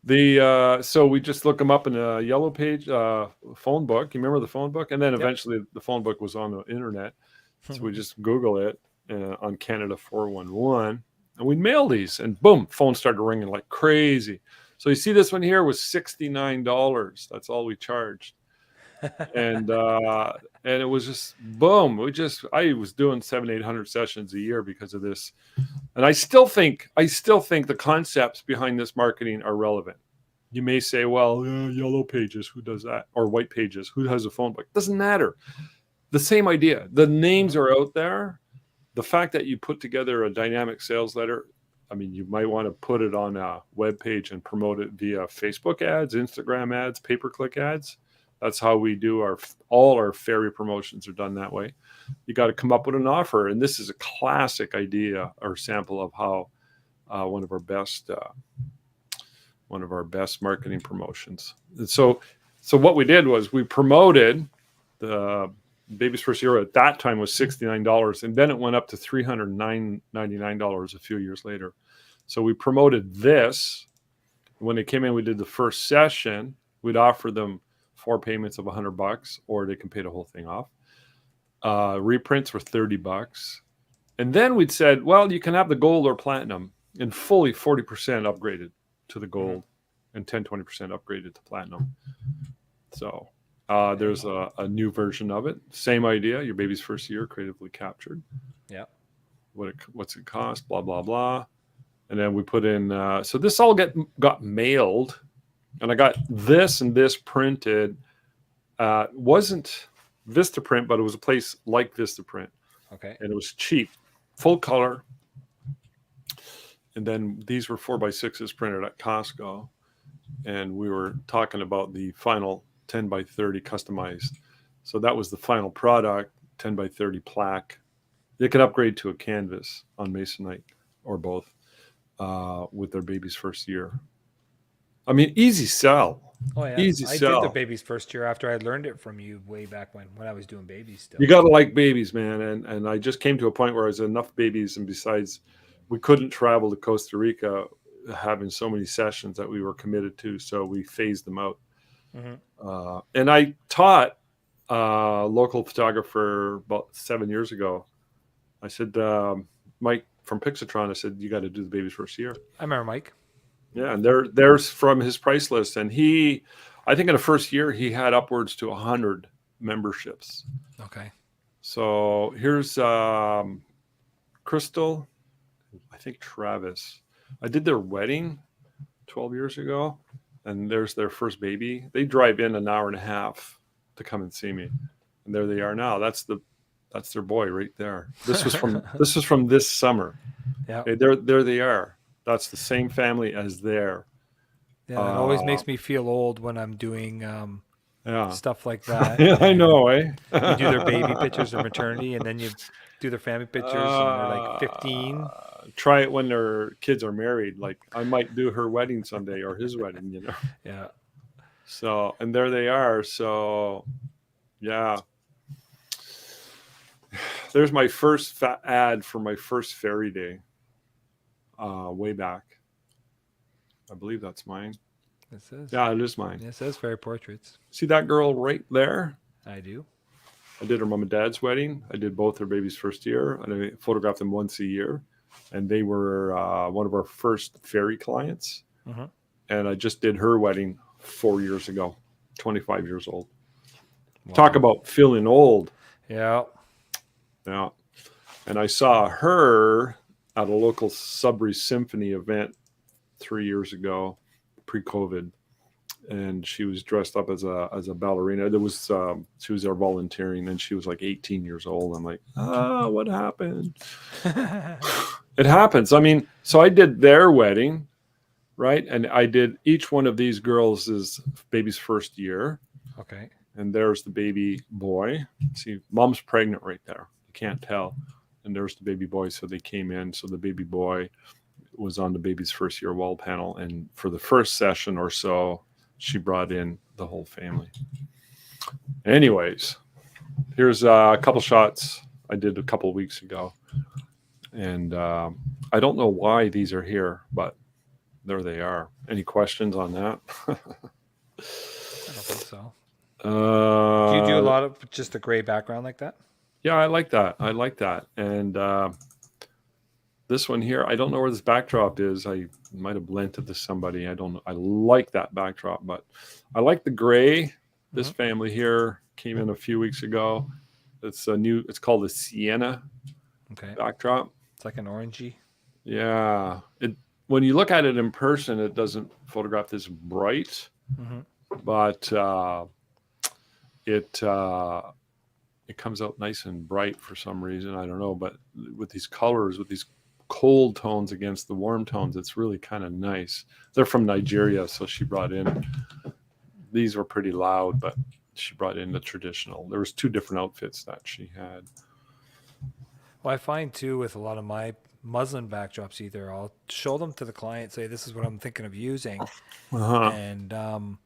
Da-da! So we just look them up in a yellow page phone book. You remember the phone book? And then Yep. eventually the phone book was on the internet. So we just Google it on Canada 411, and we'd mail these, and boom, phone started ringing like crazy. So you see this one here was $69. That's all we charged. And and it was just boom. I was doing 700-800 sessions a year because of this. And I still think the concepts behind this marketing are relevant. You may say, well, yellow pages, who does that? Or white pages, who has a phone book? Doesn't matter. The same idea. The names are out there. The fact that you put together a dynamic sales letter, I mean, you might want to put it on a web page and promote it via Facebook ads, Instagram ads, pay-per-click ads. That's how we do all our ferry promotions are done that way. You got to come up with an offer, and this is a classic idea or sample of how one of our best marketing promotions. And so what we did was we promoted the baby's first year. At that time was $69, and then it went up to $399 a few years later. So we promoted this. When they came in, we did the first session. We'd offer them 4 payments of $100, or they can pay the whole thing off. Reprints were $30, and then we'd said, well, you can have the gold or platinum, and fully 40% upgraded to the gold, and 10-20% upgraded to platinum. So there's a new version of it. Same idea. Your baby's first year, creatively captured. Yeah. What's it cost? Blah blah blah. And then we put in. So this all got mailed, and I got this and this printed. Wasn't Vistaprint, but it was a place like Vistaprint. Okay. And it was cheap, full color. And then these were 4x6s printed at Costco. And we were talking about the final 10x30 customized. So that was the final product, 10x30 plaque. They could upgrade to a canvas on Masonite or both with their baby's first year. I mean, easy sell. Oh yeah. Easy I did the sell. baby's first year after I learned it from you way back when I was doing babies still. You got to like babies, man. And I just came to a point where I was enough babies, and besides, we couldn't travel to Costa Rica. having so many sessions that we were committed to, so we phased them out. Hmm. And I taught a local photographer about 7 years ago. I said, Mike from Pixatron, I said, you got to do the baby's first year. I remember Mike. Yeah, and there's from his price list, and I think in the first year he had upwards to 100 memberships. Okay. So here's Crystal, I think Travis. I did their wedding 12 years ago, and there's their first baby. They drive in an hour and a half to come and see me, and there they are now. That's their boy right there. This was from this summer. Yeah. Okay, there they are. That's the same family as there. Yeah. It always Uh, makes me feel old when I'm doing yeah, stuff like that. yeah, I And know, eh? you do their baby pictures, their maternity, and then you do their family pictures, and they're like uh, 15. Try it when their kids are married. Like I might do her wedding someday or his wedding. Yeah. So, and there they are. So, yeah, there's my first ad for my first fairy day. Way back. I believe that's mine. It says. Yeah, it is mine. It says fairy portraits. See that girl right there? I do. I did her mom and dad's wedding. I did both their baby's first year, and I photographed them once a year. And they were one of our first fairy clients. Mm-hmm. And I just did her wedding 4 years ago, 25 years old. Wow. Talk about feeling old. Yeah. Yeah. And I saw her at a local Sudbury Symphony event 3 years ago, pre-COVID. And she was dressed up as a ballerina. She was there volunteering, and she was like 18 years old. I'm like, what happened? It happens. I mean, so I did their wedding, right? And I did each one of these girls' baby's first year. Okay. And there's the baby boy. See, mom's pregnant right there. You can't tell. And there's the baby boy. So they came in. So the baby boy was on the baby's first year wall panel. And for the first session or so, she brought in the whole family. Anyways, here's a couple shots I did a couple of weeks ago. And I don't know why these are here, but there they are. Any questions on that? I don't think so. Do you do a lot of just a gray background like that? Yeah, I like that. And this one here, I don't know where this backdrop is. I might have lent it to somebody. I don't know. I like that backdrop, but I like the gray. This family here came in a few weeks ago. It's called the Sienna backdrop. It's like an orangey. Yeah. When you look at it in person, it doesn't photograph this bright, but it comes out nice and bright for some reason. I don't know, but with these colors, with these cold tones against the warm tones, it's really kind of nice. They're from Nigeria, so she brought in. These were pretty loud, but she brought in the traditional. There was 2 different outfits that she had. Well, I find too with a lot of my muslin backdrops, either I'll show them to the client, say this is what I'm thinking of using, and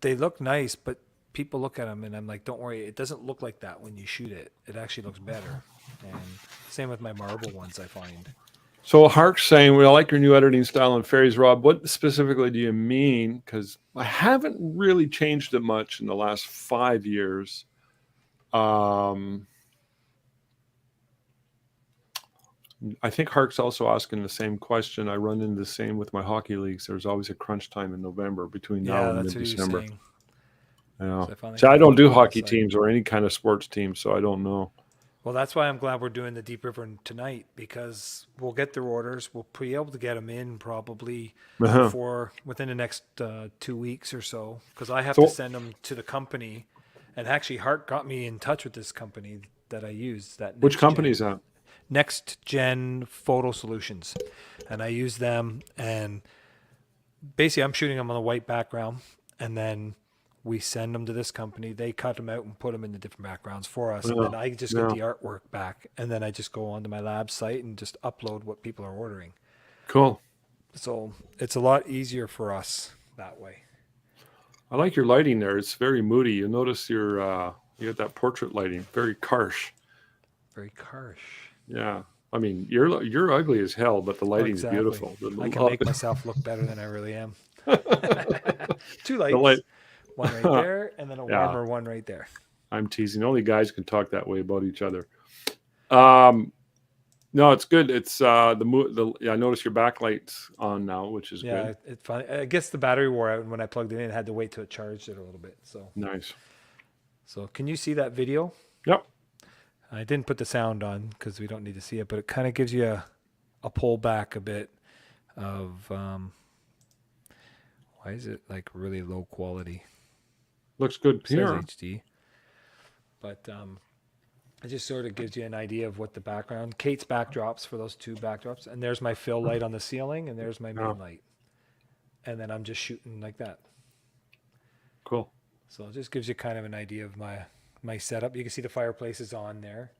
they look nice, but people look at them and I'm like, don't worry, it doesn't look like that when you shoot it. It actually looks better. And same with my marble ones, I find. So Hark's saying, well, I like your new editing style on fairies, Rob. What specifically do you mean? Because I haven't really changed it much in the last 5 years. I think Hark's also asking the same question. I run into the same with my hockey leagues. There's always a crunch time in November between now and mid-December. Yeah. So I don't do hockey teams or any kind of sports team, so I don't know. Well, that's why I'm glad we're doing the Deep River tonight, because we'll get their orders. We'll be able to get them in probably within the next 2 weeks or so, because I have to send them to the company. And actually, Hart got me in touch with this company that I use. Which company is that? Next Gen Photo Solutions. And I use them, and basically I'm shooting them on a white background, and then we send them to this company. They cut them out and put them in the different backgrounds for us. And then I just get the artwork back. And then I just go onto my lab site and just upload what people are ordering. Cool. So it's a lot easier for us that way. I like your lighting there. It's very moody. You notice you got that portrait lighting. Very harsh. Very harsh. Yeah. I mean, you're ugly as hell, but the Oh, lighting's exactly. beautiful. I can make myself look better than I really am. Two The light. lights, one right there, and then a Yeah, warmer one right there. I'm teasing. Only guys can talk that way about each other. Um, no, it's good. It's yeah, I notice your backlight's on now, which is Yeah, good. it's funny. I guess the battery wore out, and when I plugged it in, I had to wait till it charged it a little bit. Nice. So can you see that video? Yep. I didn't put the sound on because we don't need to see it, but it kind of gives you a pull back a bit of why is it like really low quality? Looks good It says here. HD, but it just sort of gives you an idea of what the background. Kate's backdrops for those two backdrops, and there's my fill light on the ceiling, and there's my main Yeah. light, and then I'm just shooting like that. Cool. So it just gives you kind of an idea of my setup. You can see the fireplace is on there.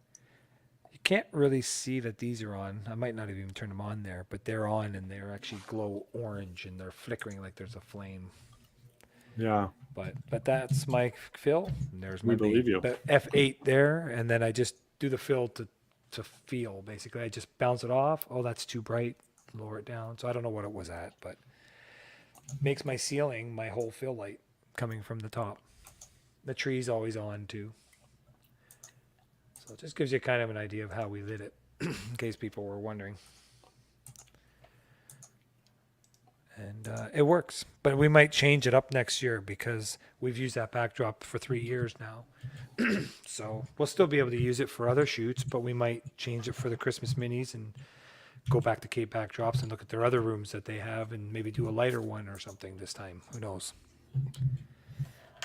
You can't really see that these are on. I might not have even turned them on there, but they're on and they're actually glow orange and they're flickering like there's a flame. Yeah. But that's my fill. And there's my We believe you. the F8 there, and then I just do the fill to feel. Basically, I just bounce it off. Oh, that's too bright. Lower it down. So I don't know what it was at, but makes my ceiling my whole fill light coming from the top. The tree's always on too. So it just gives you kind of an idea of how we lit it, in case people were wondering. And it works, but we might change it up next year because we've used that backdrop for 3 years now. So we'll still be able to use it for other shoots, but we might change it for the Christmas minis and go back to Cape backdrops and look at their other rooms that they have and maybe do a lighter one or something this time. Who knows?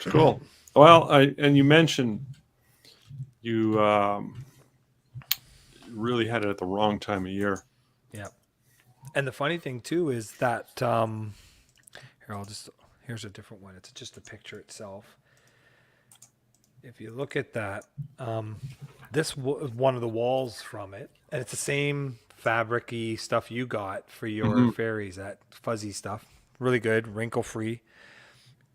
Cool. Well, and you mentioned you really had it at the wrong time of year. Yeah. And the funny thing too is that here's a different one. It's just the picture itself. If you look at that, this was one of the walls from it, and it's the same fabric-y stuff you got for your fairies, that fuzzy stuff. Really good, wrinkle-free.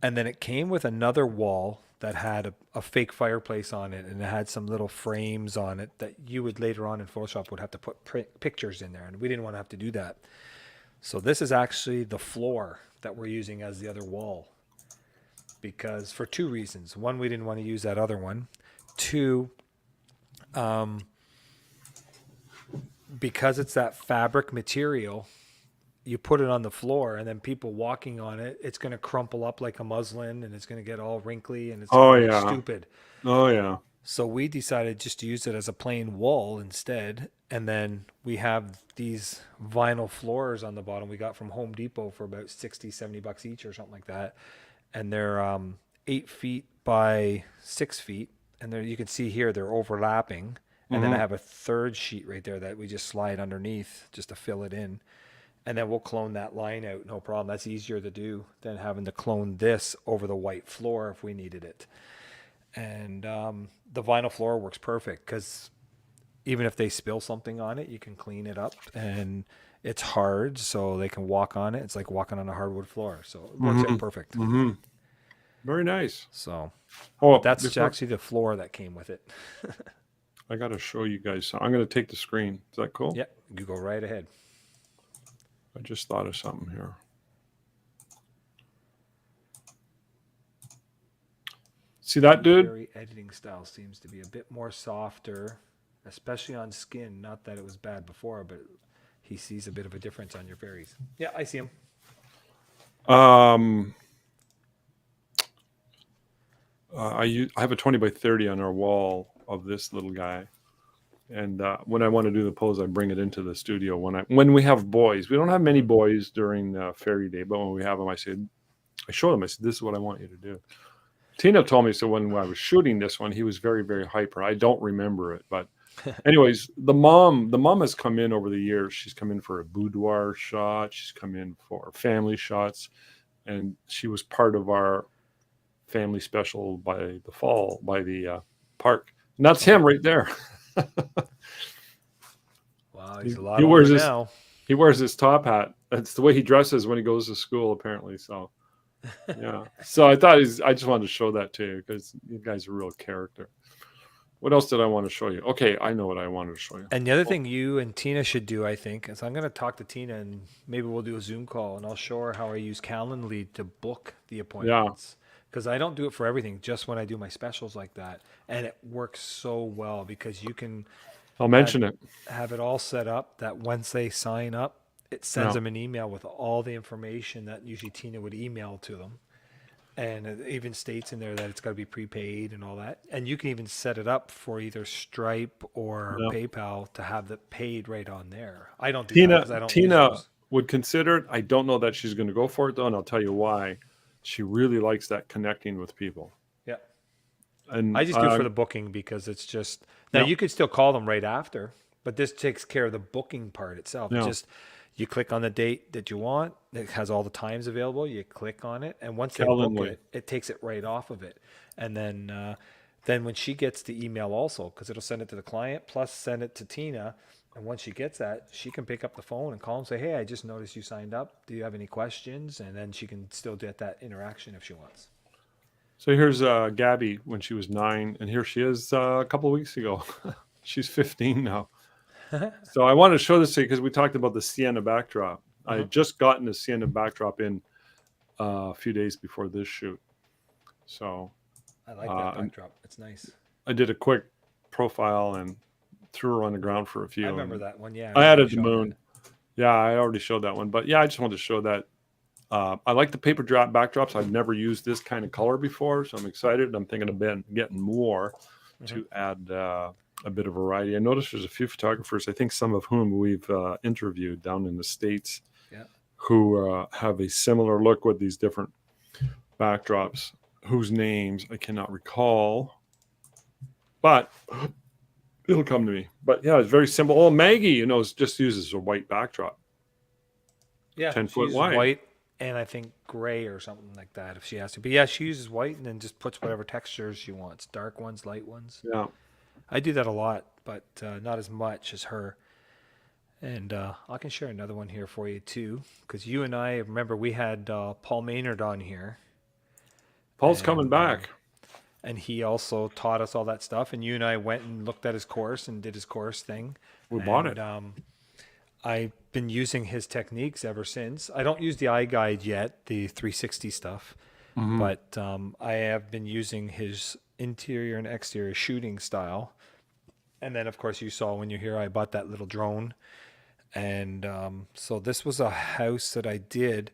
And then it came with another wall that had a fake fireplace on it, and it had some little frames on it that you would later on in Photoshop would have to put pictures in there, and we didn't want to have to do that. So this is actually the floor that we're using as the other wall, because for two reasons. One, we didn't want to use that other one. Two, because it's that fabric material, you put it on the floor and then people walking on it, it's going to crumple up like a muslin and it's going to get all wrinkly and it's going to look stupid. Oh, yeah. So we decided just to use it as a plain wall instead. And then we have these vinyl floors on the bottom we got from Home Depot for about 60, 70 bucks each or something like that. And they're 8 feet by 6 feet. And there you can see here they're overlapping. And then I have a third sheet right there that we just slide underneath just to fill it in. And then we'll clone that line out, no problem. That's easier to do than having to clone this over the white floor if we needed it. And the vinyl floor works perfect because even if they spill something on it, you can clean it up. And it's hard, so they can walk on it. It's like walking on a hardwood floor. So it works out perfect. Very nice. So Oh, that's actually the floor that came with it. I got to show you guys. I'm going to take the screen. Is that cool? Yeah, you go right ahead. I just thought of something here. See that, dude? Very editing style seems to be a bit more softer, especially on skin. Not that it was bad before, but he sees a bit of a difference on your fairies. Yeah, I see him. I have a 20 by 30 on our wall of this little guy. And when I want to do the pose, I bring it into the studio. When we have boys, we don't have many boys during Fairy Day, but when we have them, I show them. I said, "This is what I want you to do." Tina told me so when I was shooting this one, he was very, very hyper. I don't remember it, but anyways, the mom has come in over the years. She's come in for a boudoir shot. She's come in for family shots, and she was part of our family special by the fall by the park. And that's him right there. Wow, he's a lot older now. He wears his top hat. That's the way he dresses when he goes to school, apparently. So, yeah. So I just wanted to show that to you because you guys are a real character. What else did I want to show you? Okay, I know what I wanted to show you. And the other thing you and Tina should do, I think, is I'm going to talk to Tina and maybe we'll do a Zoom call and I'll show her how I use Calendly to book the Yeah, appointments. Because I don't do it for everything, just when I do my specials like that. And it works so well because you can I'll have mention it. have it all set up that once they sign up, it sends Yeah, them an email with all the information that usually Tina would email to them. And it even states in there that it's got to be prepaid and all that. And you can even set it up for either Stripe or yeah. PayPal to have it paid right on there. I don't do that Tina because I don't use Tina those. would consider it. I don't know that she's going to go for it though, and I'll tell you why. She really likes that connecting with people. Yeah. And I just do it for the booking because it's just now yeah, you could still call them right after, but this takes care of the booking part itself. It yeah, just you click on the date that you want. It has all the times available. You click on it, and once they book Calendly. it, it takes it right off of it. And then when she gets the email also, because it'll send it to the client plus send it to Tina. And once she gets that, she can pick up the phone and call and say, "Hey, I just noticed you signed up. Do you have any questions?" And then she can still get that interaction if she wants. So here's Gabby when she was 9, and here she is a couple of weeks ago. She's 15 now. So I wanted to show this to you because we talked about the Sienna backdrop. I Uh-huh. had just gotten the Sienna backdrop in a few days before this shoot. So I like that uh, backdrop. It's nice. I did a quick profile and threw her on the ground for a I few. remember And that one. Yeah, I I remember you added the showing that. moon. Yeah, I already showed that one. But yeah, I just wanted to show that. I like the paper drop backdrops. I've never used this kind of color before, so I'm excited. I'm thinking of getting more Hmm. to add a bit of variety. I noticed there's a few photographers, I think some of whom we've interviewed down in the States, Yeah. who have a similar look with these different backdrops, whose names I cannot recall, but it'll come to me. But yeah, it's very simple. Oh, Maggie, just uses a white backdrop, Yeah. 10 She foot uses wide. white and I think gray or something like that if she has to. But yeah, she uses white and then just puts whatever textures she wants dark ones, light ones. Yeah. I do that a lot, but not as much as her. And I can share another one here for you too. Because you and I remember we had Paul Maynard on here. Paul's coming And back. and he also taught us all that stuff. And you and I went and looked at his course and did his course thing. We bought And it. I've been using his techniques ever since. I don't use the iGuide yet, the 360 stuff, Hmm. but I have been using his interior and exterior shooting style. And then, of course, you saw when you're here, I bought that little drone. And so this was a house that I did.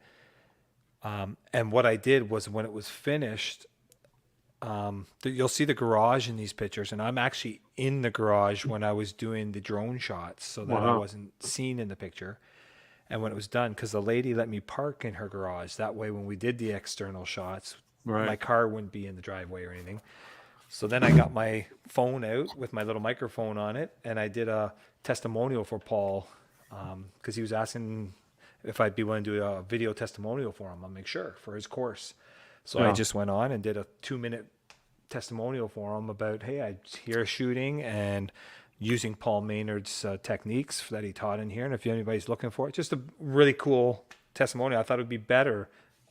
And what I did was when it was finished, you'll see the garage in these pictures, and I'm actually in the garage when I was doing the drone shots so that I Wow. wasn't seen in the picture. And when it was done, because the lady let me park in her garage, that way when we did the external shots, my Right. car wouldn't be in the driveway or anything. So then I got my phone out with my little microphone on it, and I did a testimonial for Paul because he was asking if I'd be willing to do a video testimonial for him. I'll make sure for his course. So I Yeah. just went on and did a 2 minute testimonial for him about, hey, I here shooting and using Paul Maynard's techniques that he taught in here. And if anybody's looking for it, just a really cool testimonial. I thought it would be better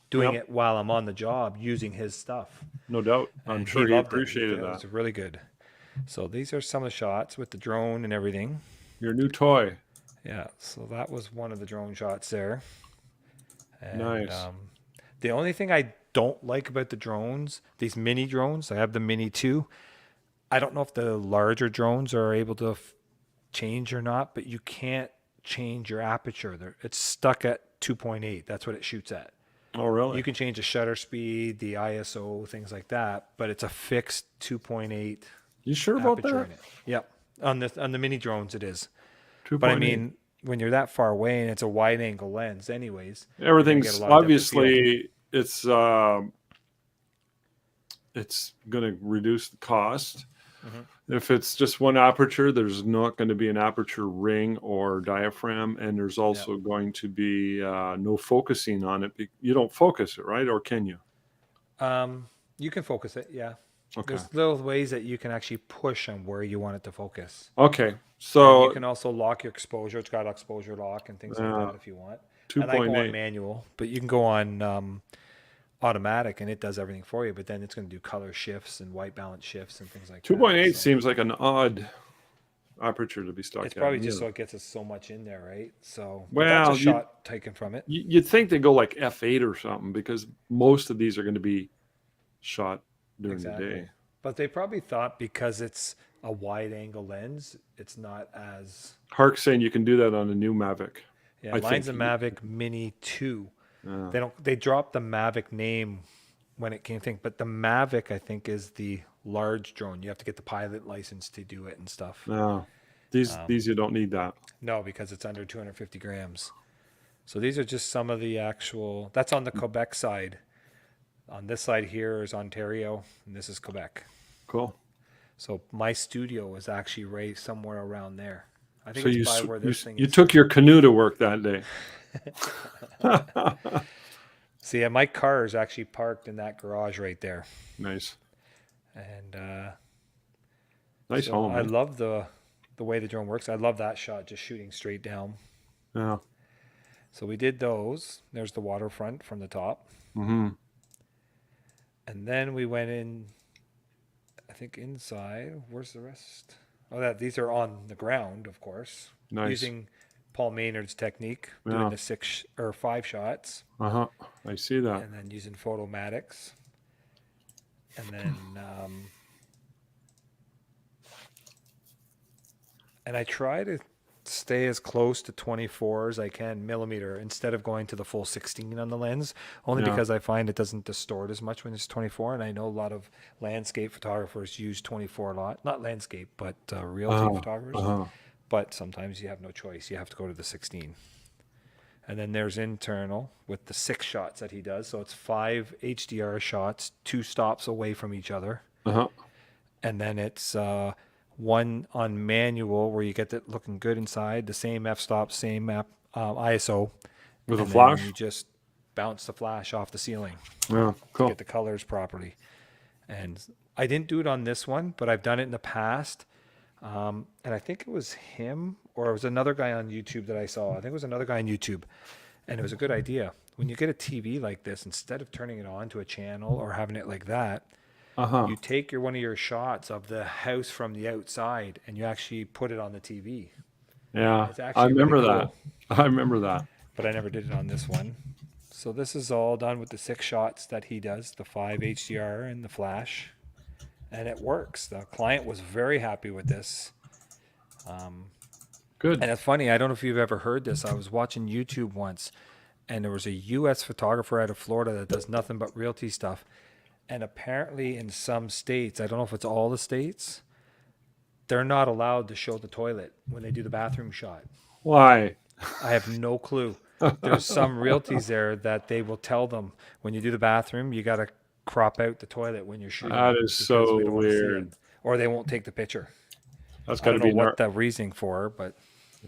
doing Yep. it while I'm on the job using his stuff. No doubt. I'm And he sure he loved it. He appreciated thought it that. was really good. So these are some of the shots with the drone and everything. Your new toy. Yeah, so that was one of the drone shots there. And Nice. the only thing I don't like about the drones, these mini drones, I have the Mini 2. I don't know if the larger drones are able to change or not, but you can't change your aperture. It's stuck at 2.8. That's what it shoots at. Oh, really? You can change the shutter speed, the ISO, things like that, but it's a fixed 2.8 You sure about aperture that? in it. Yep. On the mini drones it is. But I 2.8. mean, when you're that far away and it's a wide angle lens anyways, you're going to get a Everything's lot of depth of field. obviously it's going to reduce the cost. Mhm. If it's just one aperture, there's not going to be an aperture ring or diaphragm, and there's Yeah. also going to be no focusing on it. You don't focus it, right? Or can you? You can focus it, yeah. Okay. There's little ways that you can actually push on where you want it to focus. Okay. And you So can also lock your exposure. It's got exposure lock and things like that if you want. And I go on 2.8. manual, but you can go on automatic and it does everything for you, but then it's going to do color shifts and white balance shifts and things like 2.8 that. So seems like an odd aperture to be stuck it's at. probably just so it gets us so much in there, right? So, but that's a Well, shot taken from it. you'd think they go like f8 or something, because most of these are going to be shot during the Exactly. day. But they probably thought because it's a wide angle lens, it's not as Hark's saying you can do that on a new Mavic. yeah. I Mine's think. a Mavic Mini 2. Yeah. They dropped the Mavic name when it came thing, but the Mavic I think is the large drone. You have to get the pilot license to do it and stuff. No, these you don't need that. No, because it's under 250 grams. So these are just some of the actual. That's on the Quebec side. On this side here is Ontario, and this is Quebec. Cool. So my studio is actually right somewhere around there. I think So it's by where this thing you is. took your canoe to work that day. See, yeah, my car is actually parked in that garage right there, Nice. and Nice so home. I Eh? love the way the drone works. I love that shot, just shooting straight down. Yeah. So we did those. There's the waterfront from the top, Mm-hmm. and then we went in. I think inside. Where's the rest? Oh, these are on the ground, of course, Nice. using Paul Maynard's technique, doing the 6 or 5 shots. Uh-huh. I see that. And then using Photomatics. And then, and I try to stay as close to 24 as I can millimeter instead of going to the full 16 on the lens, only because I find it doesn't distort as much when it's 24. And I know a lot of landscape photographers use 24 a lot, not landscape, but realty photographers. But sometimes you have no choice. You have to go to the 16. And then there's internal with the 6 shots that he does. So it's 5 HDR shots, 2 stops away from each other. Uh-huh. And then it's one on manual where you get it looking good inside, the same f-stop, same ISO. With a flash? You just bounce the flash off the ceiling Yeah, cool. to get the colors properly. And I didn't do it on this one, but I've done it in the past. And I think it was him or it was another guy on YouTube that I saw. I think it was another guy on YouTube. And it was a good idea. When you get a TV like this, instead of turning it on to a channel or having it like that, you take one of your shots of the house from the outside and you actually put it on the TV. Yeah, I remember really cool. That. I remember that. But I never did it on this one. So this is all done with the 6 shots that he does, the 5 HDR and the flash. And it works. The client was very happy with this. Good. And it's funny, I don't know if you've ever heard this. I was watching YouTube once, and there was a U.S. photographer out of Florida that does nothing but realty stuff. And apparently in some states, I don't know if it's all the states, they're not allowed to show the toilet when they do the bathroom shot. Why? I have no clue. There's some realties there that they will tell them when you do the bathroom, you got to crop out the toilet when you're shooting. That is so weird. Or they won't take the picture. That's got to be. I don't know what the reasoning for, but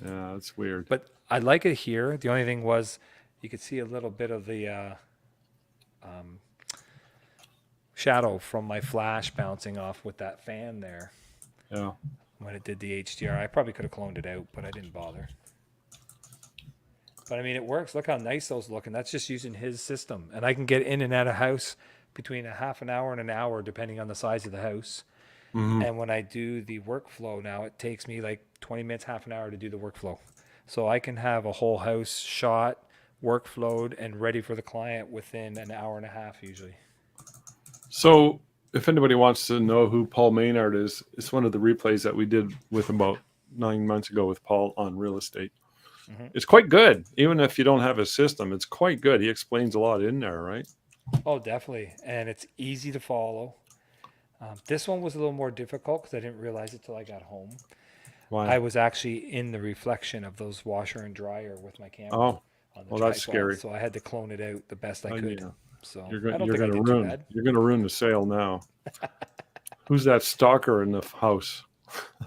yeah, that's weird. But I like it here. The only thing was you could see a little bit of the shadow from my flash bouncing off with that fan there. Yeah. When it did the HDR, I probably could have cloned it out, but I didn't bother. But I mean, it works. Look how nice those look, and that's just using his system. And I can get in and out of house between a half an hour and an hour, depending on the size of the house. Mm-hmm. And when I do the workflow now, it takes me like 20 minutes, half an hour to do the workflow. So I can have a whole house shot, workflowed, and ready for the client within an hour and a half usually. So if anybody wants to know who Paul Maynard is, it's one of the replays that we did with about 9 months ago with Paul on real estate. Mm-hmm. It's quite good. Even if you don't have a system, it's quite good. He explains a lot in there, right? Oh, definitely. And it's easy to follow. This one was a little more difficult because I didn't realize it till I got home. Why? I was actually in the reflection of those washer and dryer with my camera. Oh, well, that's scary. So I had to clone it out the best I could. Yeah. So you're going to ruin the sale now. Who's that stalker in the house?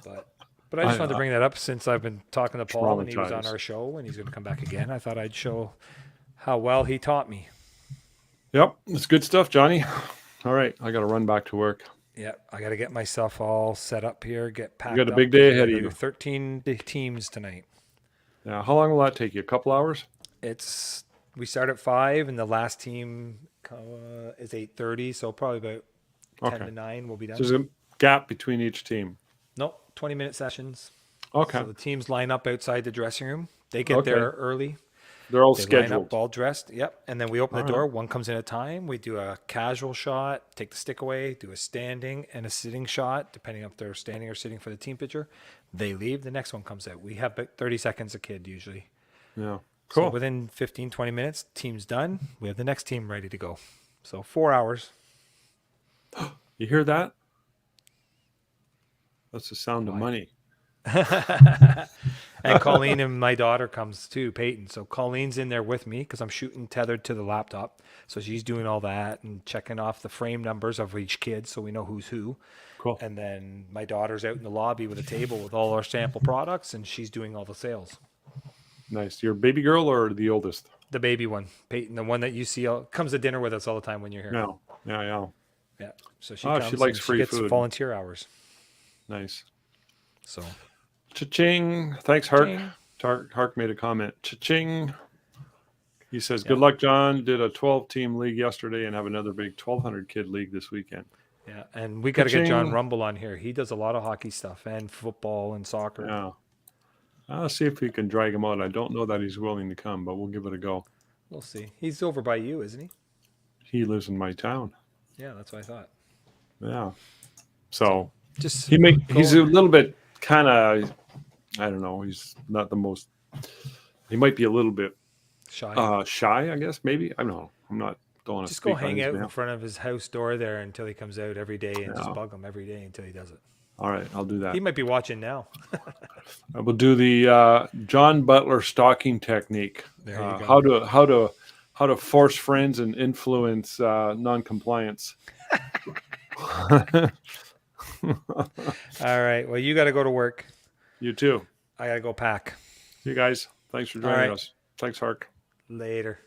But I just wanted to bring that up since I've been talking to Paul and he was on our show and he's going to come back again. I thought I'd show how well he taught me. Yep, it's good stuff, Johnny. All right, I got to run back to work. Yeah, I got to get myself all set up here, get packed up. You got a big day ahead of you. 13 teams tonight. Yeah, how long will that take you? A couple hours? We start at 5 and the last team is 8:30, so probably about 10 Okay. to 9 we'll be done. So there's a gap between each team. Nope, 20-minute sessions. Okay. So the teams line up outside the dressing room. They get Okay. there early. They're all They line up scheduled. all dressed. Yep. And then we open All the door. right. One comes in at a time. We do a casual shot, take the stick away, do a standing and a sitting shot, depending if they're standing or sitting for the team picture. They leave. The next one comes out. We have about 30 seconds a kid usually. Yeah. So Cool. within 15, 20 minutes, team's done. We have the next team ready to go. So 4 hours. You hear that? That's the sound of money. And Colleen and my daughter comes too, Peyton. So Colleen's in there with me because I'm shooting tethered to the laptop. So she's doing all that and checking off the frame numbers of each kid so we know who's who. Cool. And then my daughter's out in the lobby with a table with all our sample products and she's doing all the sales. Nice. Your baby girl or the oldest? The baby one, Peyton, the one that you see comes to dinner with us all the time when you're here. No. Yeah. Yeah. Yeah. So she Oh, comes she likes and free she gets food. volunteer hours. Nice. So Cha-ching. Thanks, Hark. Cha-ching. Hark made a comment. Cha-ching. He says, Yeah. good luck, John. Did a 12-team league yesterday and have another big 1,200 kid league this weekend. yeah, and we got to get John Cha-ching. Rumble on here. He does a lot of hockey stuff and football and soccer. Yeah. I'll see if we can drag him out. I don't know that he's willing to come, but we'll give it a go. We'll see. He's over by you, isn't he? He lives in my town. Yeah, that's what I thought. Yeah. So Just he's a little bit kind of, I don't know. He's not the most, he might be a little bit shy. I guess, maybe. I don't know. Don't want to Just speak go hang on his out in behalf. front of his house door there until he comes out every day and just bug him every day until he does it. All right, I'll do that. He might be watching now. I will do the John Butler stalking technique. There you go. How to force friends and influence non-compliance. All right. Well, you got to go to work. You too. I got to go pack. You guys, thanks for joining us. Thanks, Hark. Later.